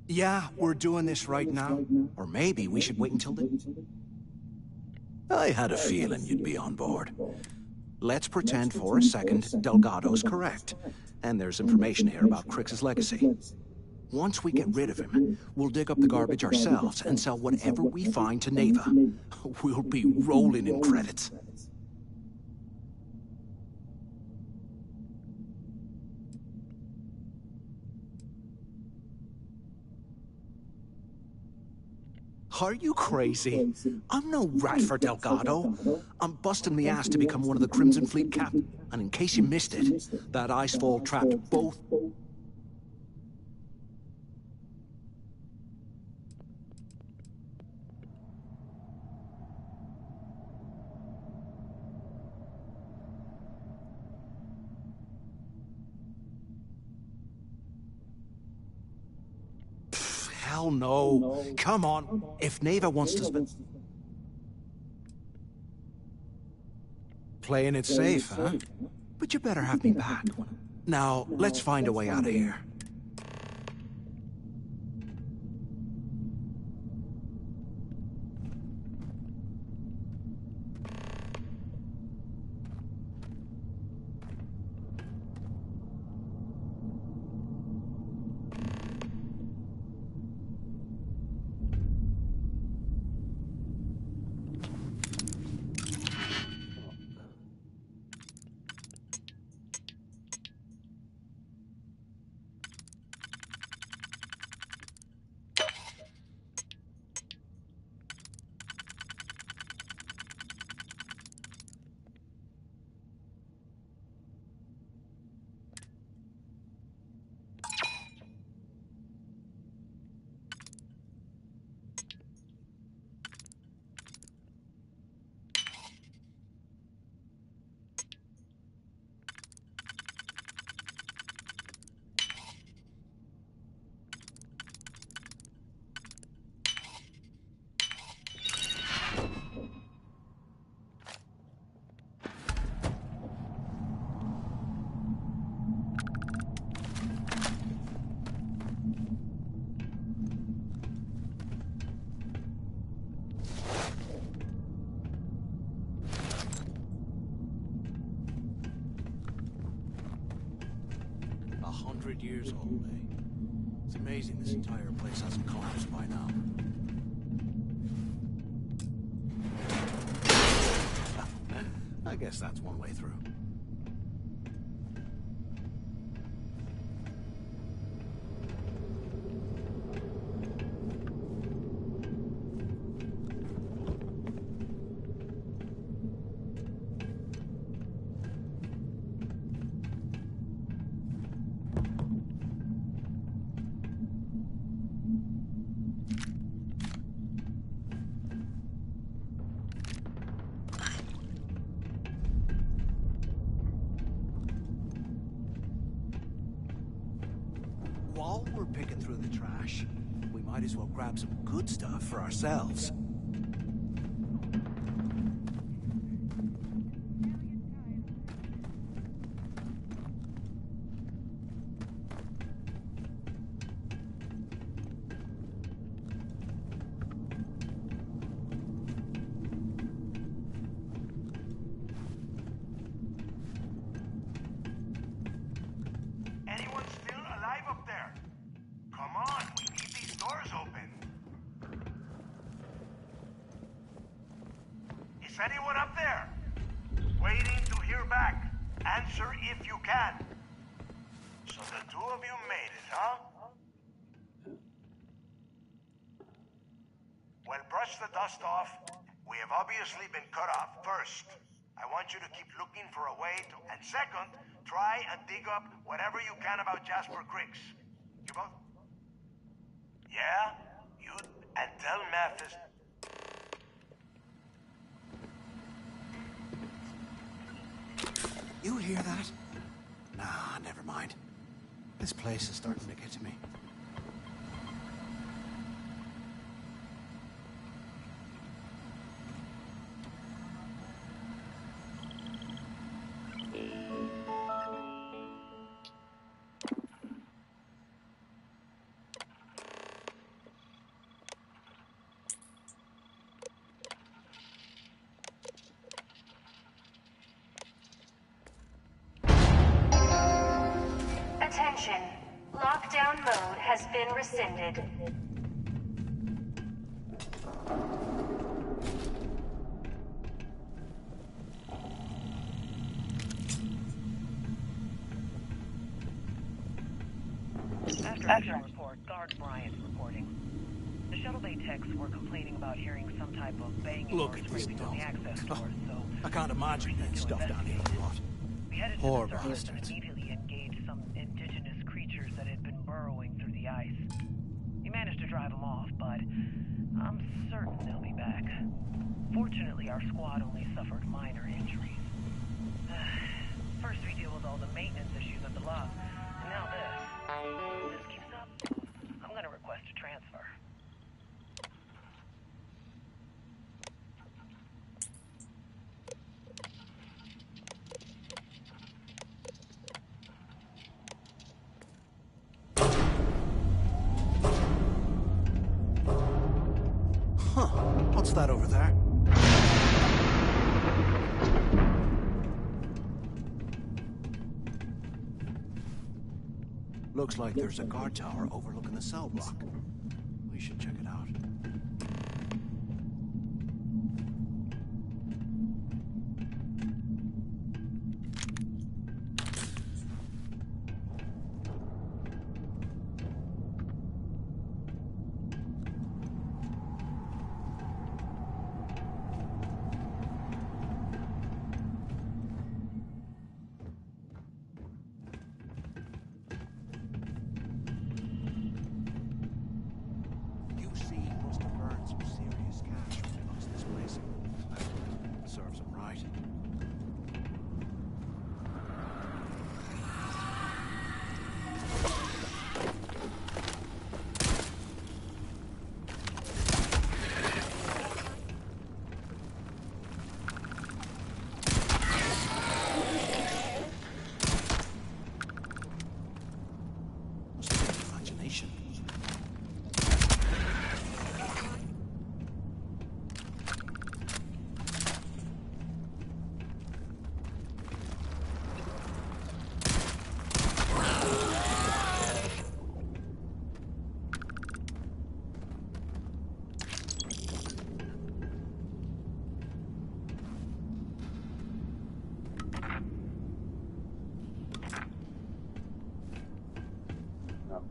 Yeah, we're doing this right now. Or maybe we should wait until the... I had a feeling you'd be on board. Let's pretend for a second Delgado's correct. And there's information here about Crix's legacy. Once we get rid of him, we'll dig up the garbage ourselves and sell whatever we find to Neva. We'll be rolling in credits. Are you crazy? I'm no rat for Delgado. I'm busting the ass to become one of the Crimson Fleet captains. And in case you missed it, that icefall trapped both... Hell no. Come on. If Neva wants to spend... Playing it safe, huh? But you better have me back. Now, let's find a way out of here. Years old, eh? It's amazing this entire place hasn't collapsed by now. I guess that's one way through. While we're picking through the trash, we might as well grab some good stuff for ourselves. Anyone up there? Waiting to hear back. Answer if you can. So the two of you made it, huh? Well, brush the dust off. We have obviously been cut off. First, I want you to keep looking for a way to... And second, try and dig up whatever you can about Jasper Crix. You both... Yeah? You... And tell Mathis... You hear that? Nah, never mind. This place is starting to get to me. has been rescinded. After a report, Guard Bryant reporting. The shuttle bay techs were complaining about hearing some type of banging Look or at this scraping on the access doors, so I can't imagine that stuff down here a lot. we headed Poor to the surface and bastards. immediately engaged some indigenous creatures that had been burrowing through the ice. We managed to drive them off, but I'm certain they'll be back. Fortunately, our squad only suffered minor injuries. First we deal with all the maintenance issues at the lot, and now this. If this keeps up, I'm gonna request a transfer. Huh. What's that over there? Looks like there's a guard tower overlooking the cell block. We should check it out. QC must have burned some serious cash when they lost this place. Serves them right. Must have been imagination. No.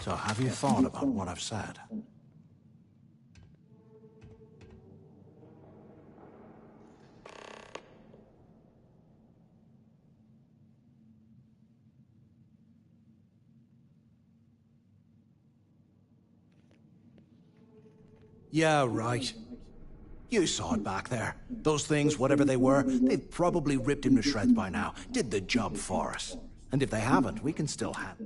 So have you thought about what I've said? Yeah, right. You saw it back there. Those things, whatever they were, they've probably ripped him to shreds by now. Did the job for us. And if they haven't, we can still have...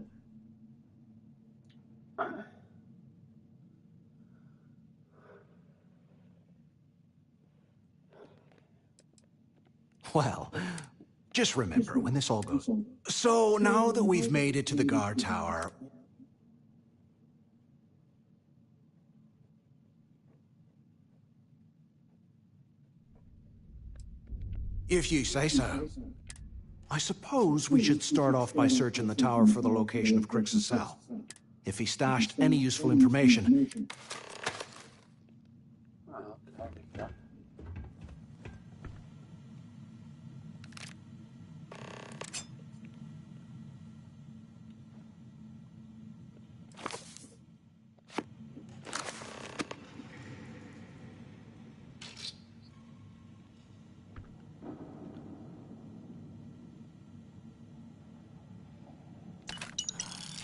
Well, just remember when this all goes... So now that we've made it to the guard tower... If you say so. I suppose we should start off by searching the tower for the location of Crick's cell. If he stashed any useful information...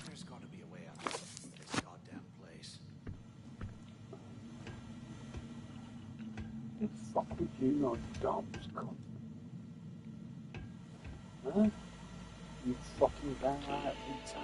There's got to be a way out of this goddamn place. The fuck would you not dumps come? Huh? You fucking bang out of time.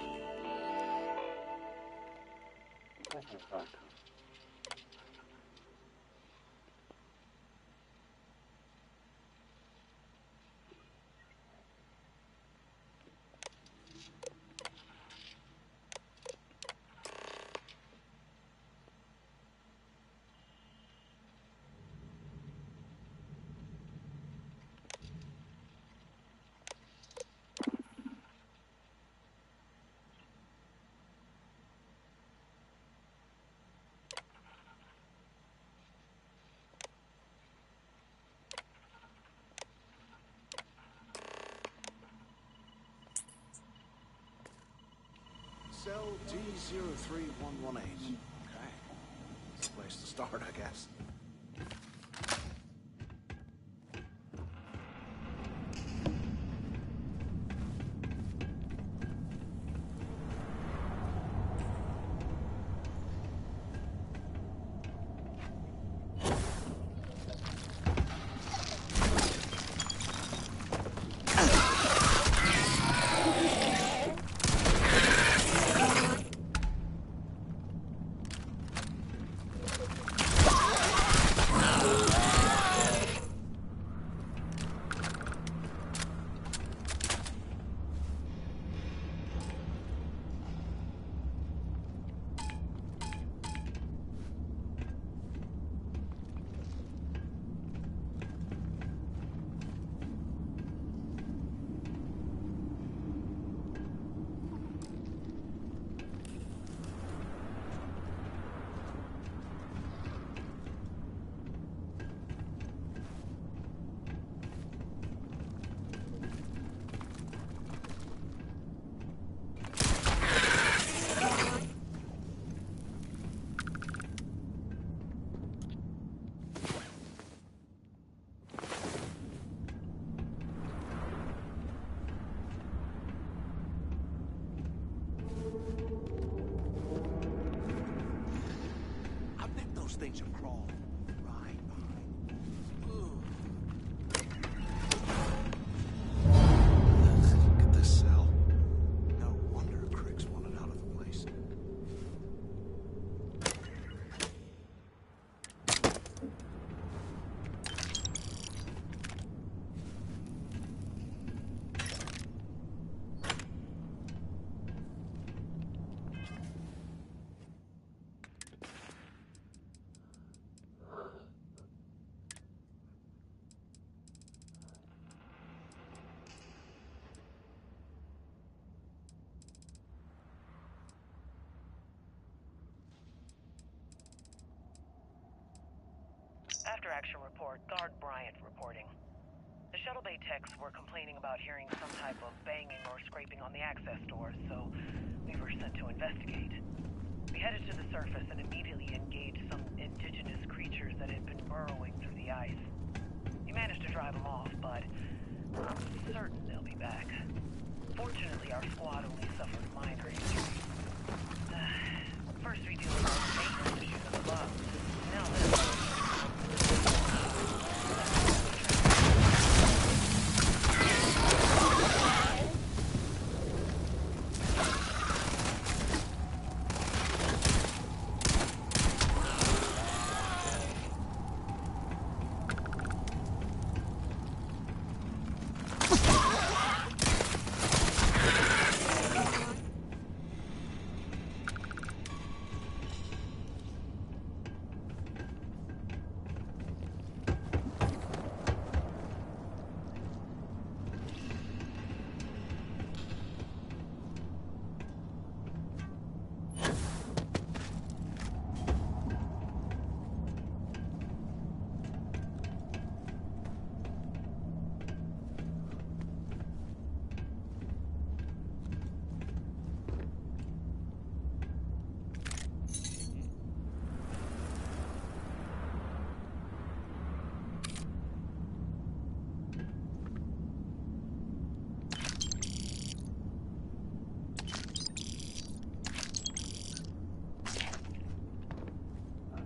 Cell G03118. Okay. It's a place to start, I guess. Those things are crawling right behind. Look at this cell. No wonder Crick's wanted out of the place. After action report, Guard Bryant reporting. The shuttle bay techs were complaining about hearing some type of banging or scraping on the access doors, so we were sent to investigate. We headed to the surface and immediately engaged some indigenous creatures that had been burrowing through the ice. We managed to drive them off, but I'm certain they'll be back. Fortunately, our squad only suffered minor injuries. First we deal with the maintenance issues of the bug. Now this.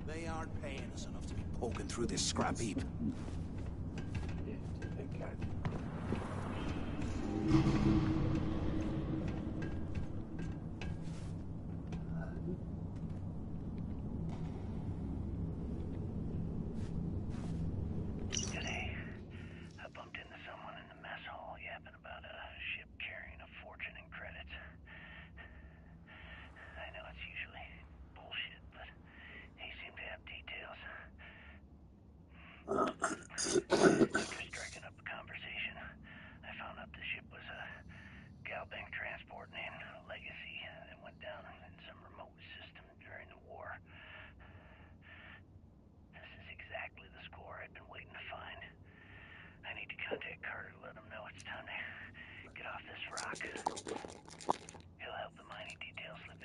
They aren't paying us enough to be poking through this scrap heap. Today, I bumped into someone in the mess hall yapping about a ship carrying a fortune in credits. I know it's usually bullshit, but he seemed to have details. After striking up a conversation, I found out the ship was a Galbank transport named Legacy that went down in some remote system during the war. This is exactly the score I'd been waiting to find. I need to contact Carter to let him know it's time to get off this rock. He'll help the mining details slip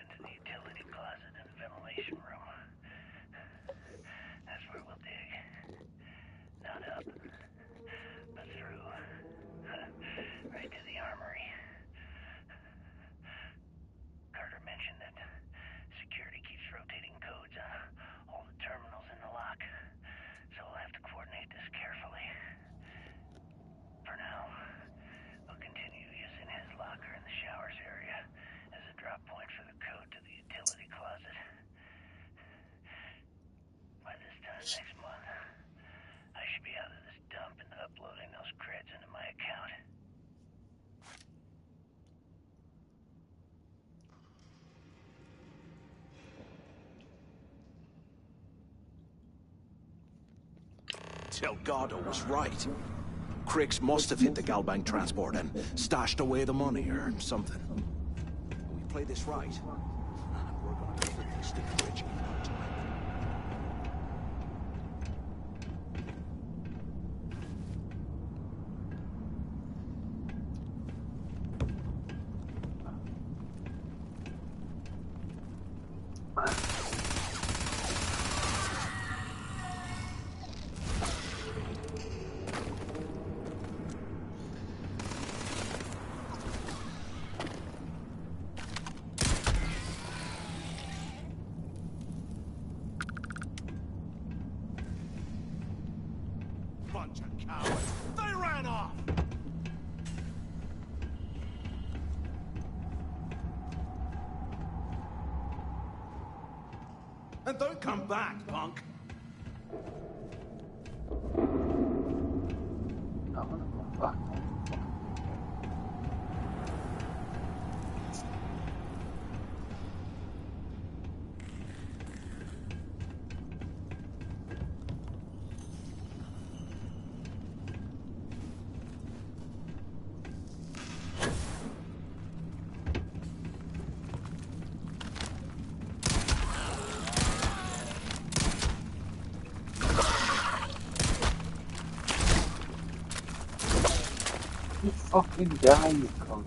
ventilation room. That's where we'll dig. Not up, but through. Right to the armory. Carter mentioned that security keeps rotating codes on all the terminals in the lock, so we'll have to coordinate this carefully. For now, we'll continue using his locker in the showers area as a drop point for the code to the utility closet. By this time next month, I should be out of this dump and uploading those creds into my account. Delgado was right. Cricks must have hit the Galbank transport and stashed away the money or something. We play this right, and we're gonna completely stick Rich in our time. Bunch of cowards. They ran off! And don't come back, punk. I want to come back. You fucking die, you cunt.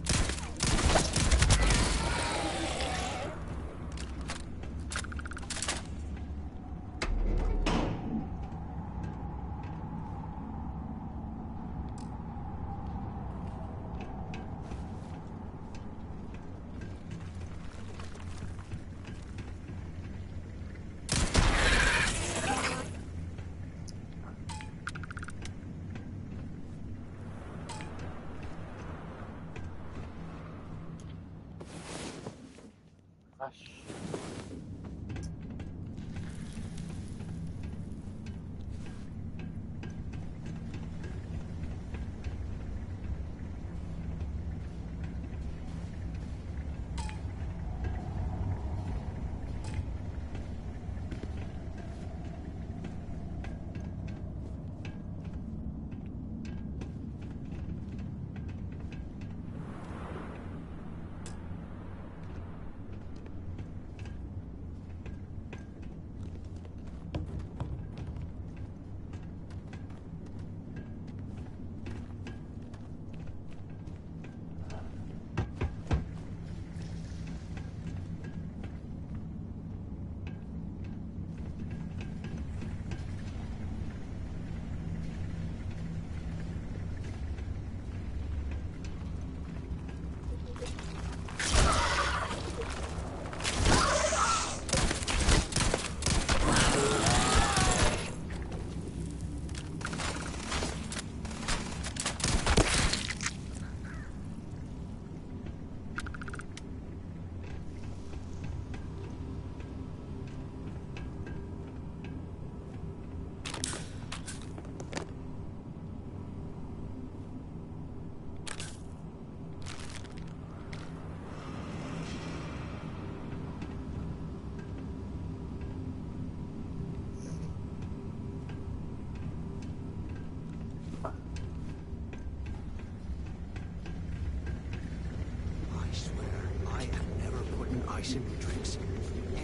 Ice in my drinks.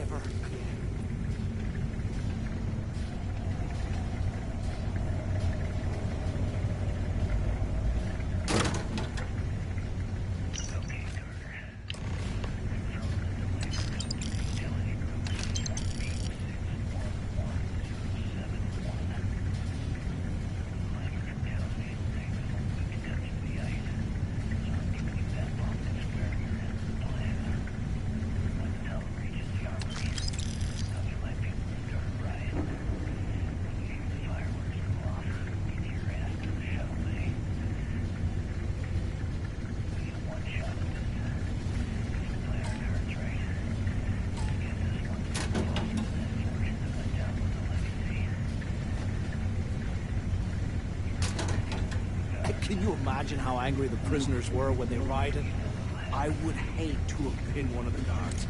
Ever again. Can you imagine how angry the prisoners were when they rioted? I would hate to have been one of the guards.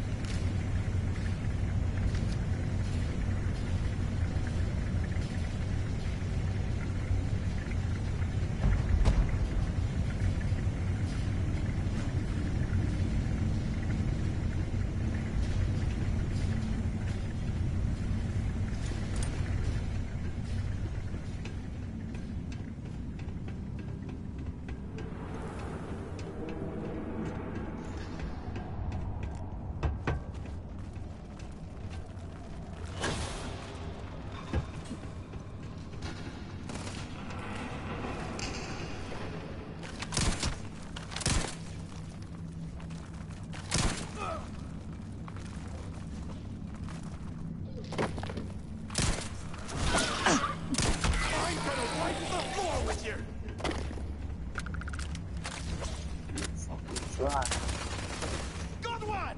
Good one!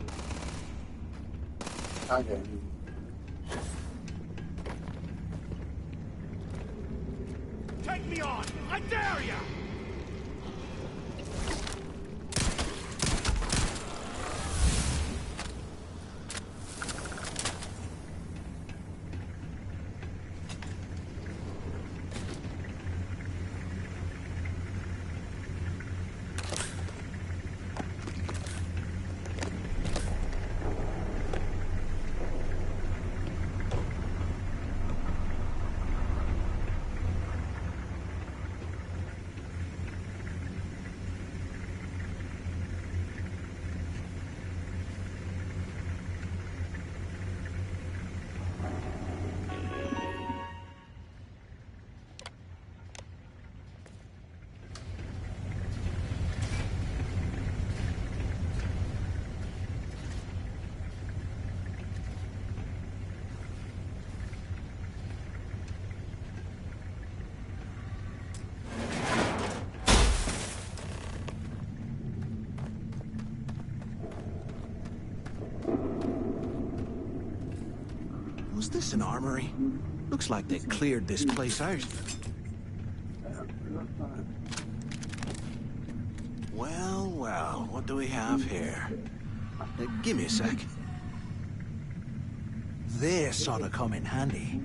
Okay. Take me on! I dare ya! Was this an armory? Looks like they cleared this place out. Well, well, what do we have here? Give me a sec. This ought to come in handy.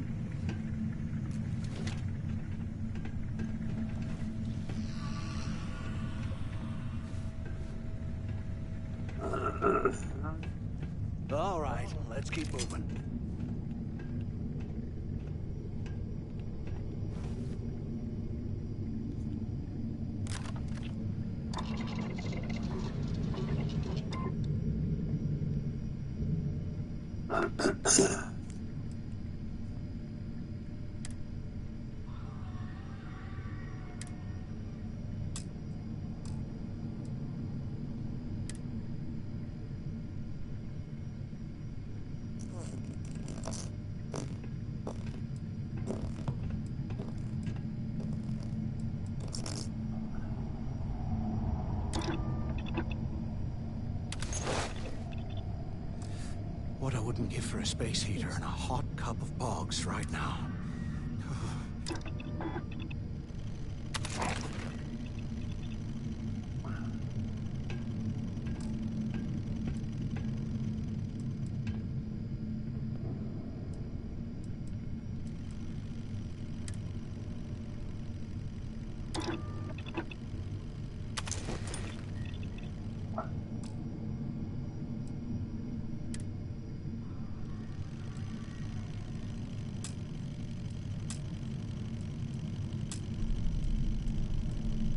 All right, let's keep moving. What I wouldn't give for a space heater and a hot cup of bogs right now.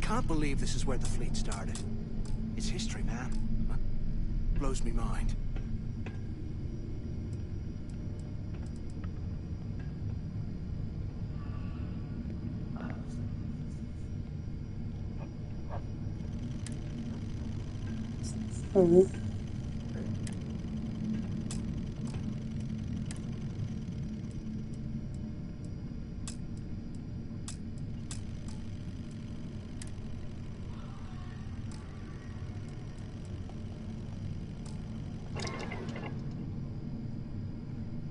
Can't believe this is where the fleet started. It's history, man. Blows me mind.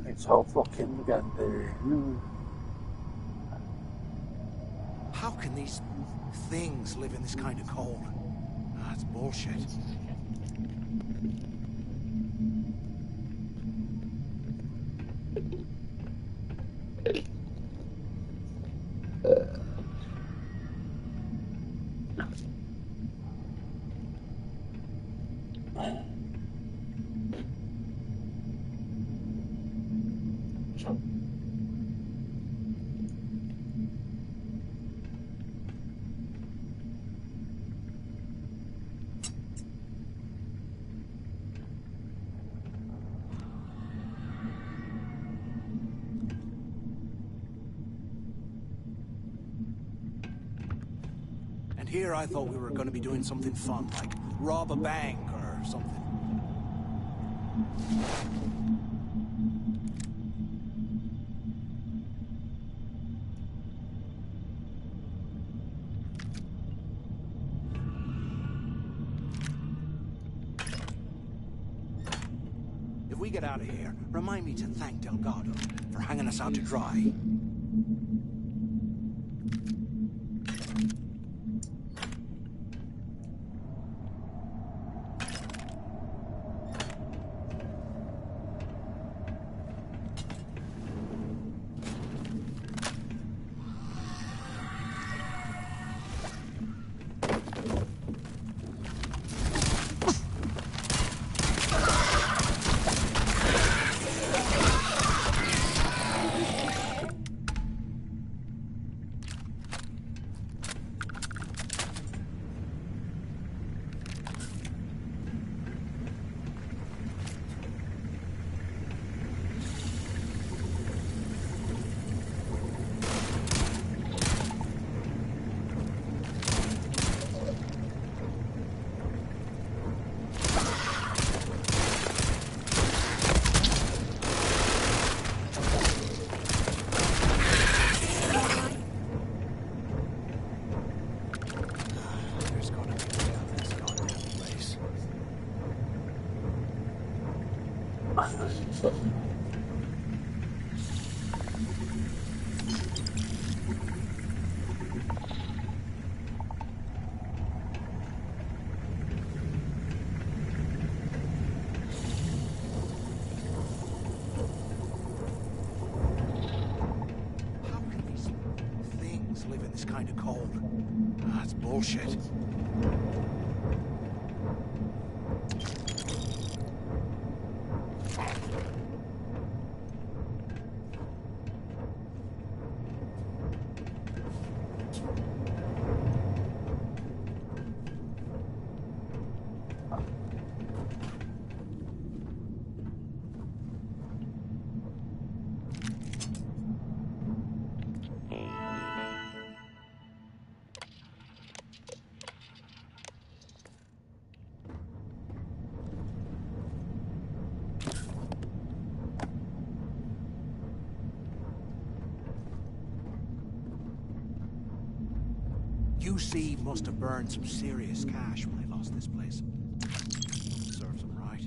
It's all fucking get there. How can these things live in this kind of cold? That's bullshit. And here I thought we were going to be doing something fun, like rob a bank or something. If we get out of here, remind me to thank Delgado for hanging us out to dry. Live in this kind of cold. That's bullshit. UC must have burned some serious cash when they lost this place. Serves them right.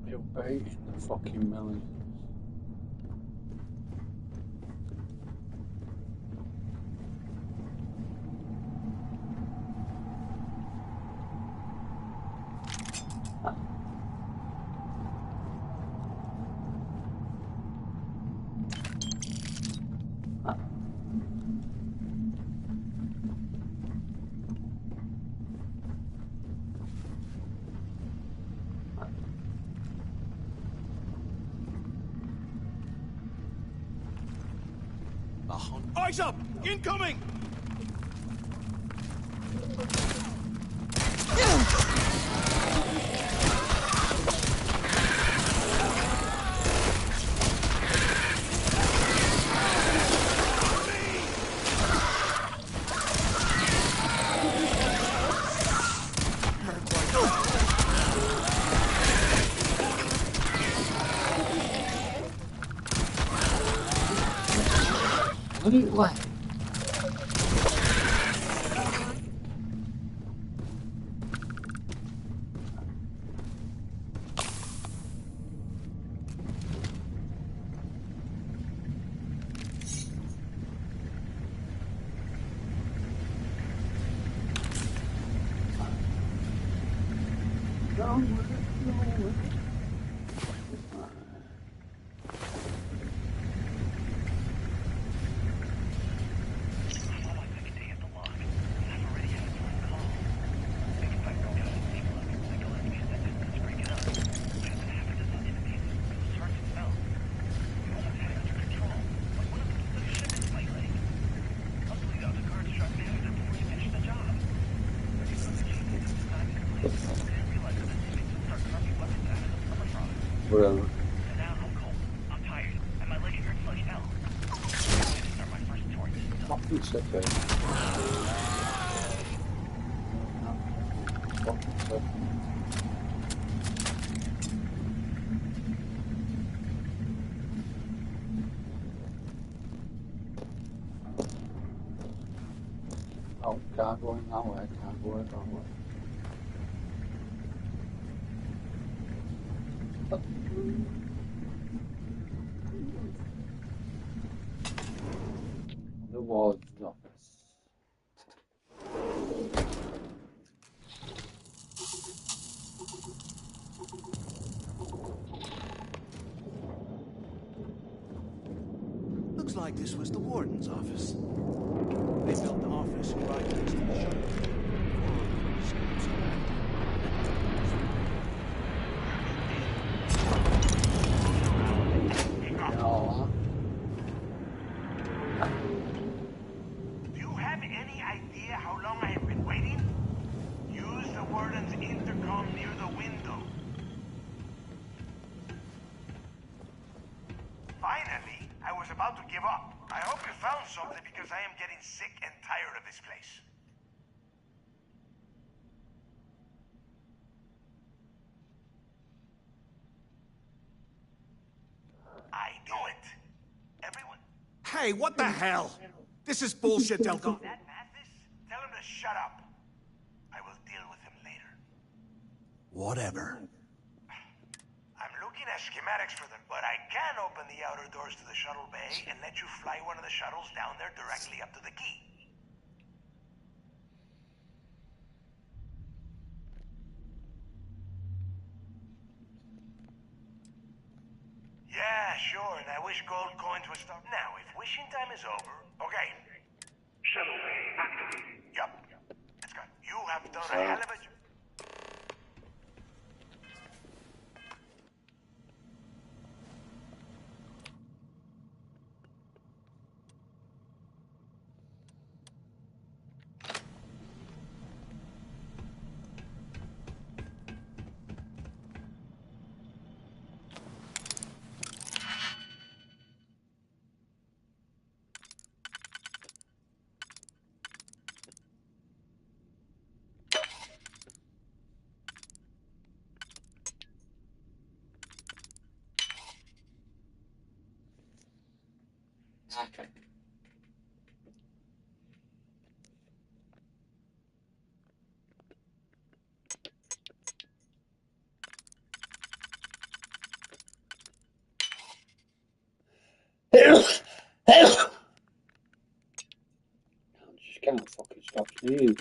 You're baiting the fucking millions. Eyes up! Incoming! What? Whatever. Fucking sick, eh? Fucking sick. Oh, can't go in that way, can't go in that way. The wall is up. Looks like this was the warden's office. They built the office right next to the shuttle. Do you have any idea how long I have been waiting? Use the warden's intercom near the window. Finally, I was about to give up. I hope you found something because I am getting sick and tired of this place. I knew it. Everyone... Hey, what the hell? This is bullshit, Delgado. That Mathis? Tell him to shut up. I will deal with him later. Whatever. I'm looking at schematics for them, but I can open the outer doors to the shuttle bay and let you fly one of the shuttles down there directly up to the key. Yeah, sure, and I wish gold coins would stop. Now, if wishing time is over... Okay. Shuttle bay activated. Yup. It's good. You have done a hell of a job. Okay. Just can't fucking stop sneezing.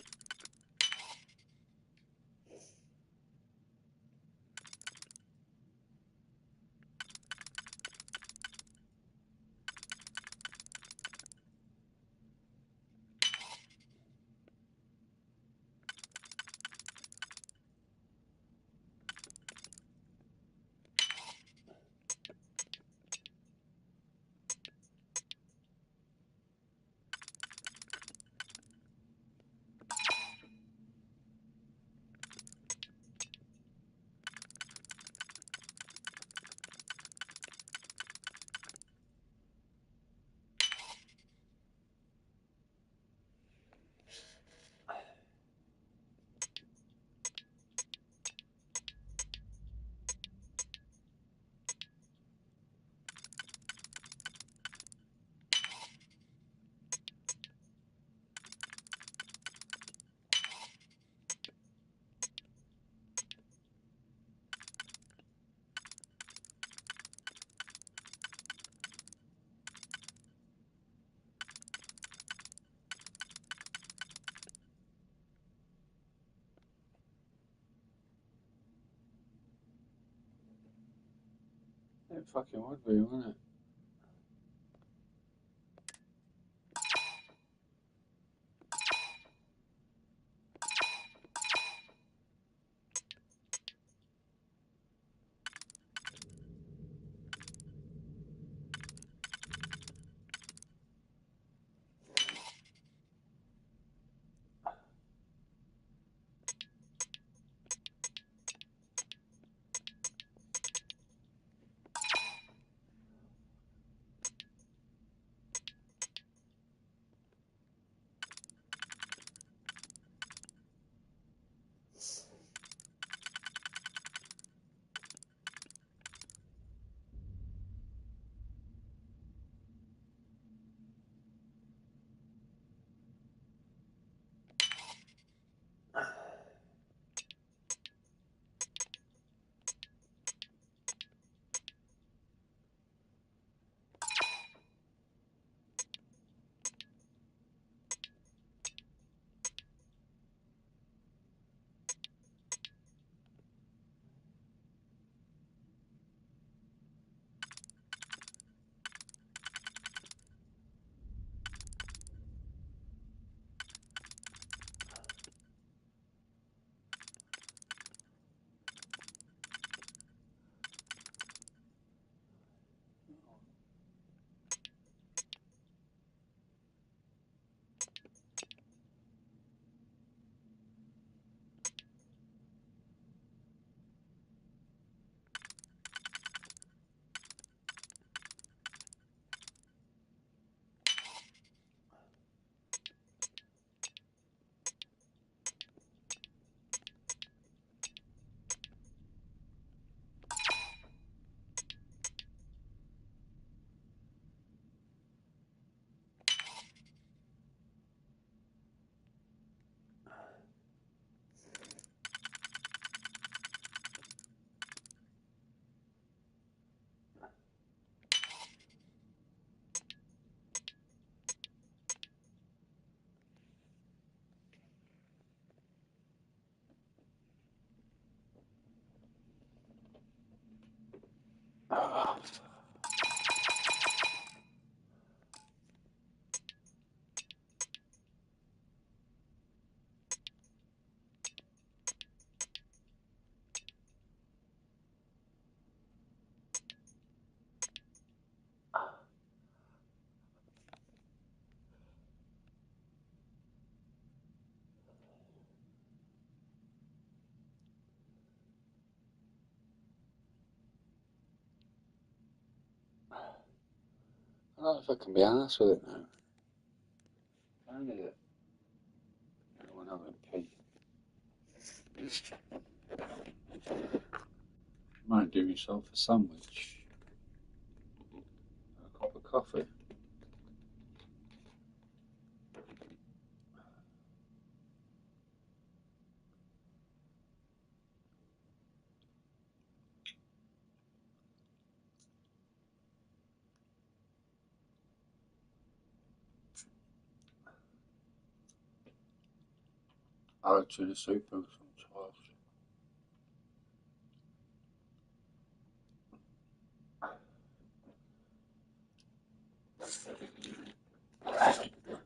It fucking would be, wouldn't it? I don't know if I can be arsed with it now. Can it? I want to have a pee. Might do myself a sandwich. A cup of coffee. I'll have tuna soup or some toast. Can't be arsed with that.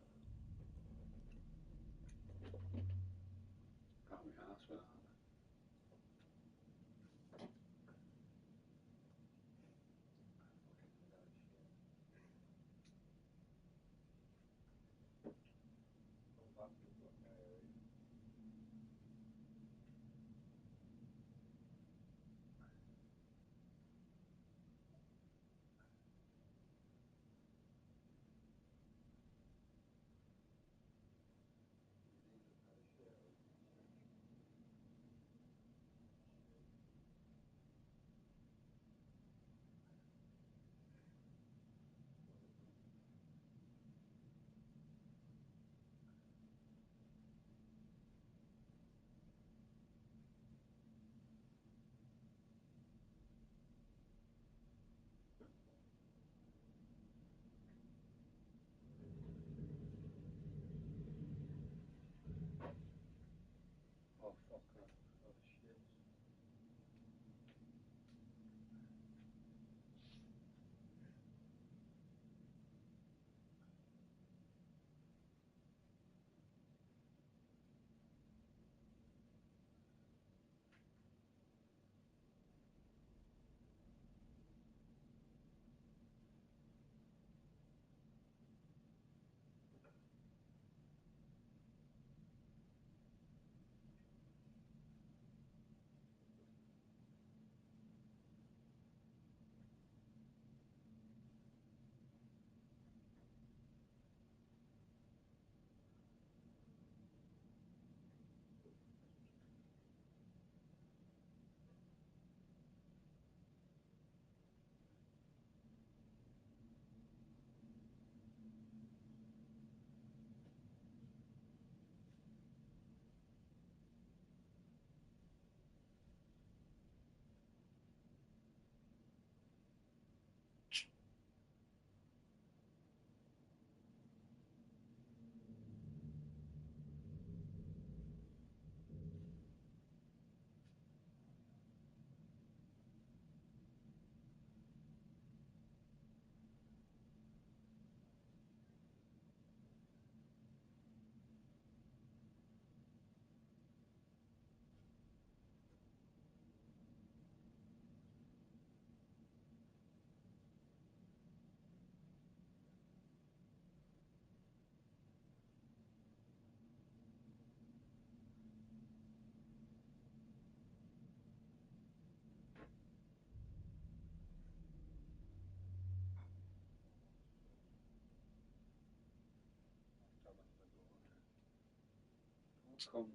Come.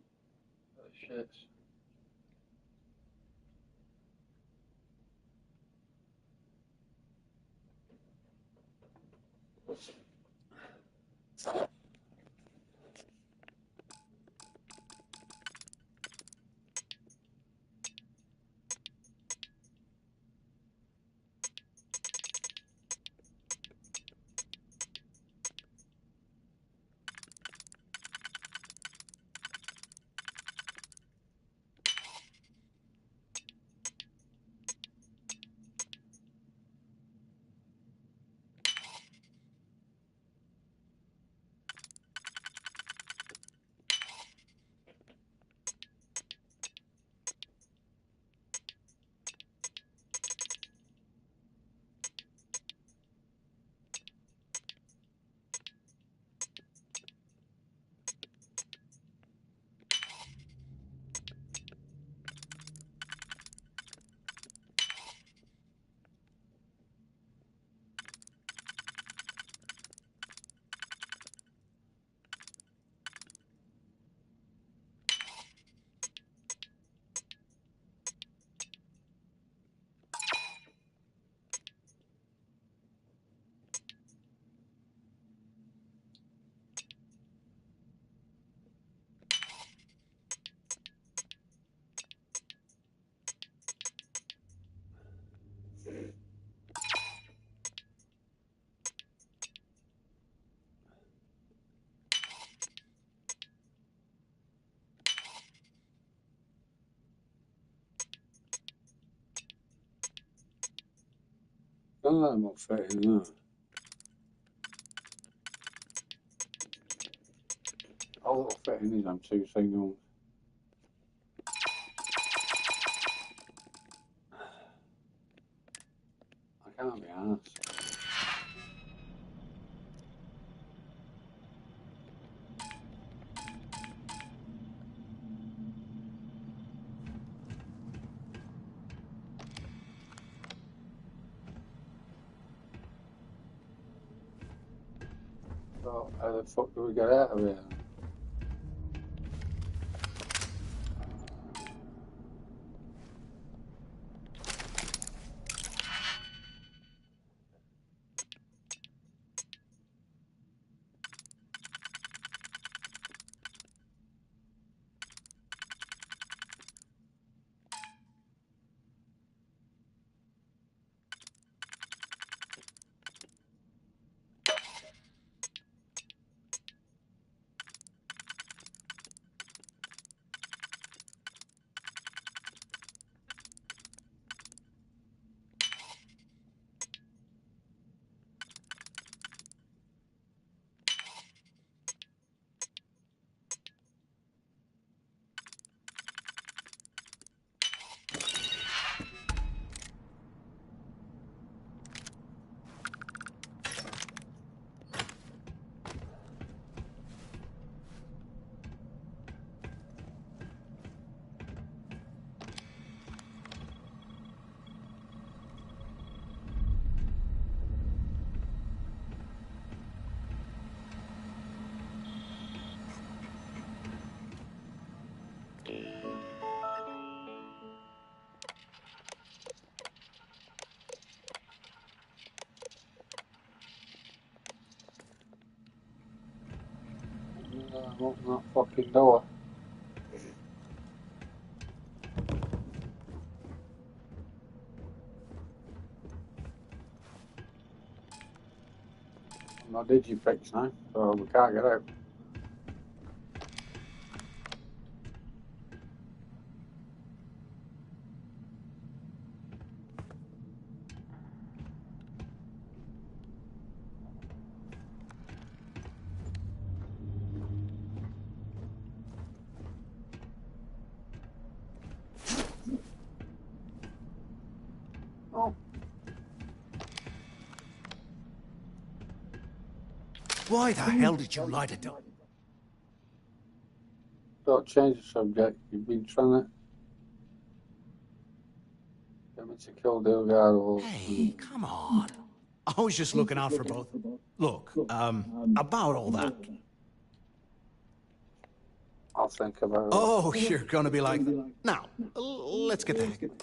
Oh, shit. Don't let them all fit in there. All that'll fit in is them two signals. I can't be arsed. So, how the fuck do we get out of here? Open that fucking door. I'm not digifix now, so we can't get out. Oh. Why the hell did you light it up? Don't change the subject. You've been trying to get me to kill Delgado. Hey, come on. I was just looking out for both. Look, about all that. I'll think about it. Oh, you're gonna be like that. Now, let's get the hang of it.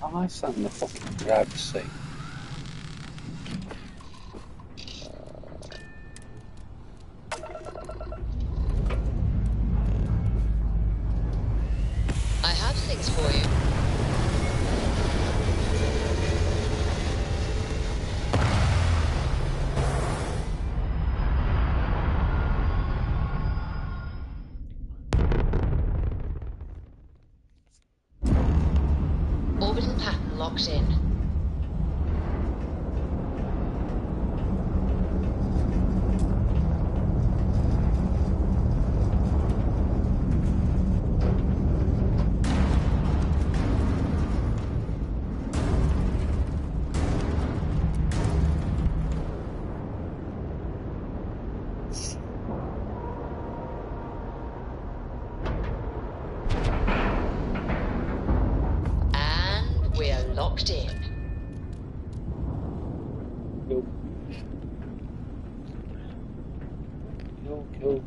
Am I sat in the fucking driver's seat? I have things for you. Orbital pattern locked in. And we're locked in. Cool.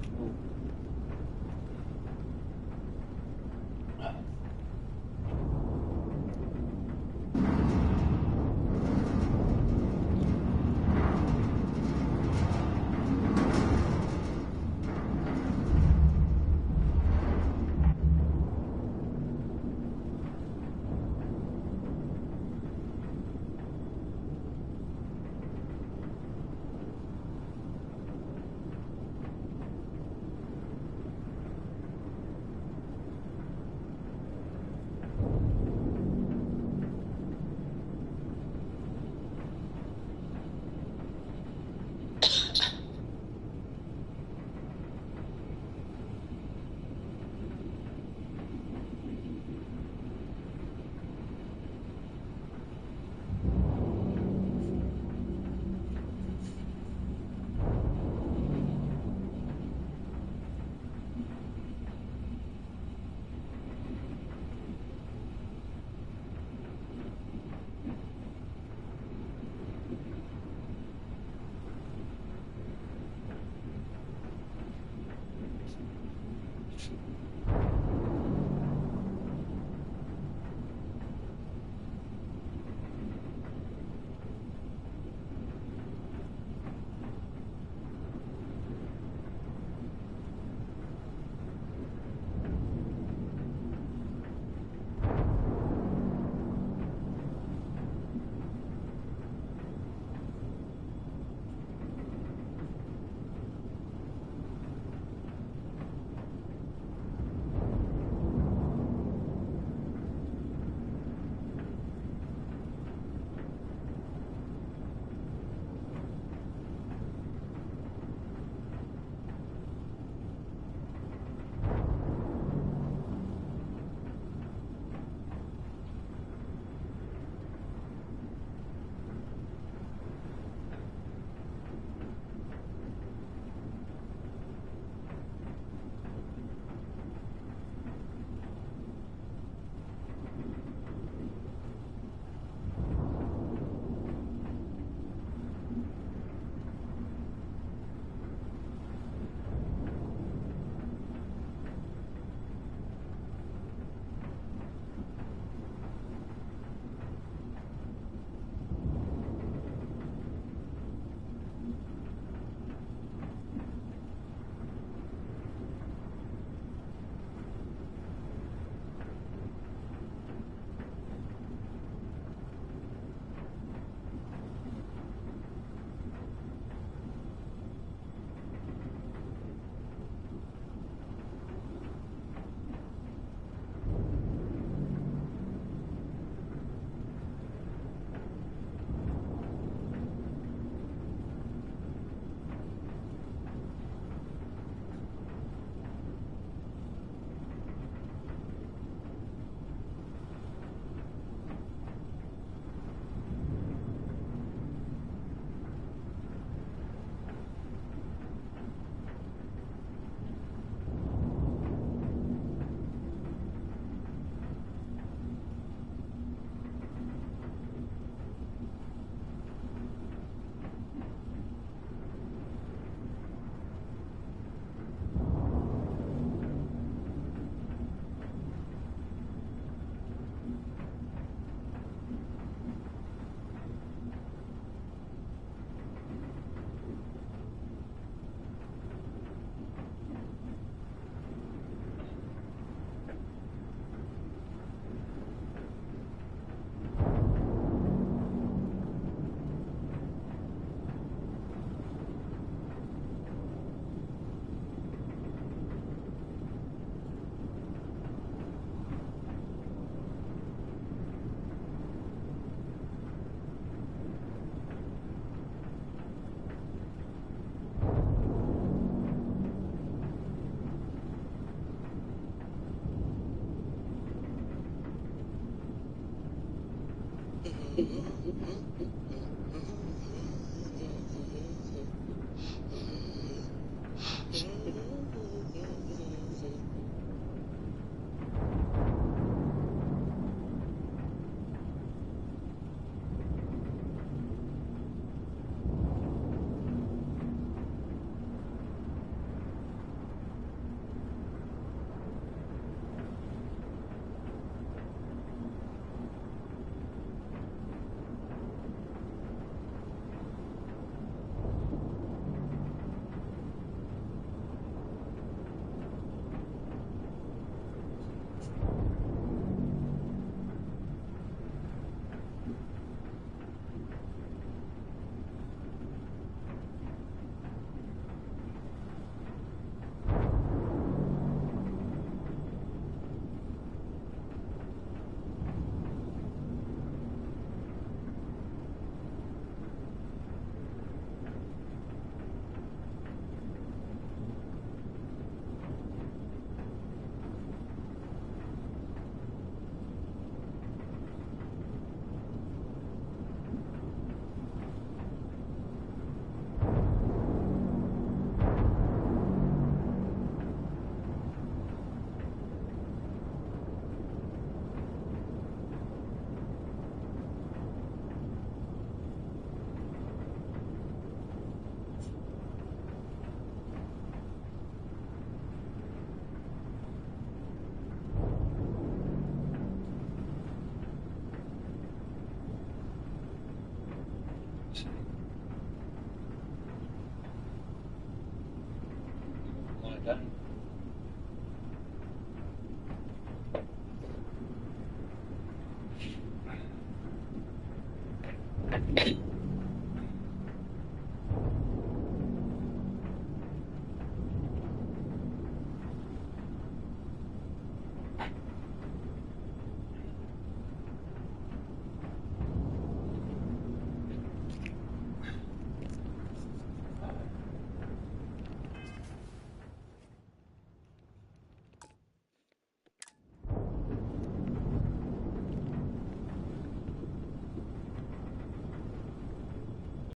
Like that.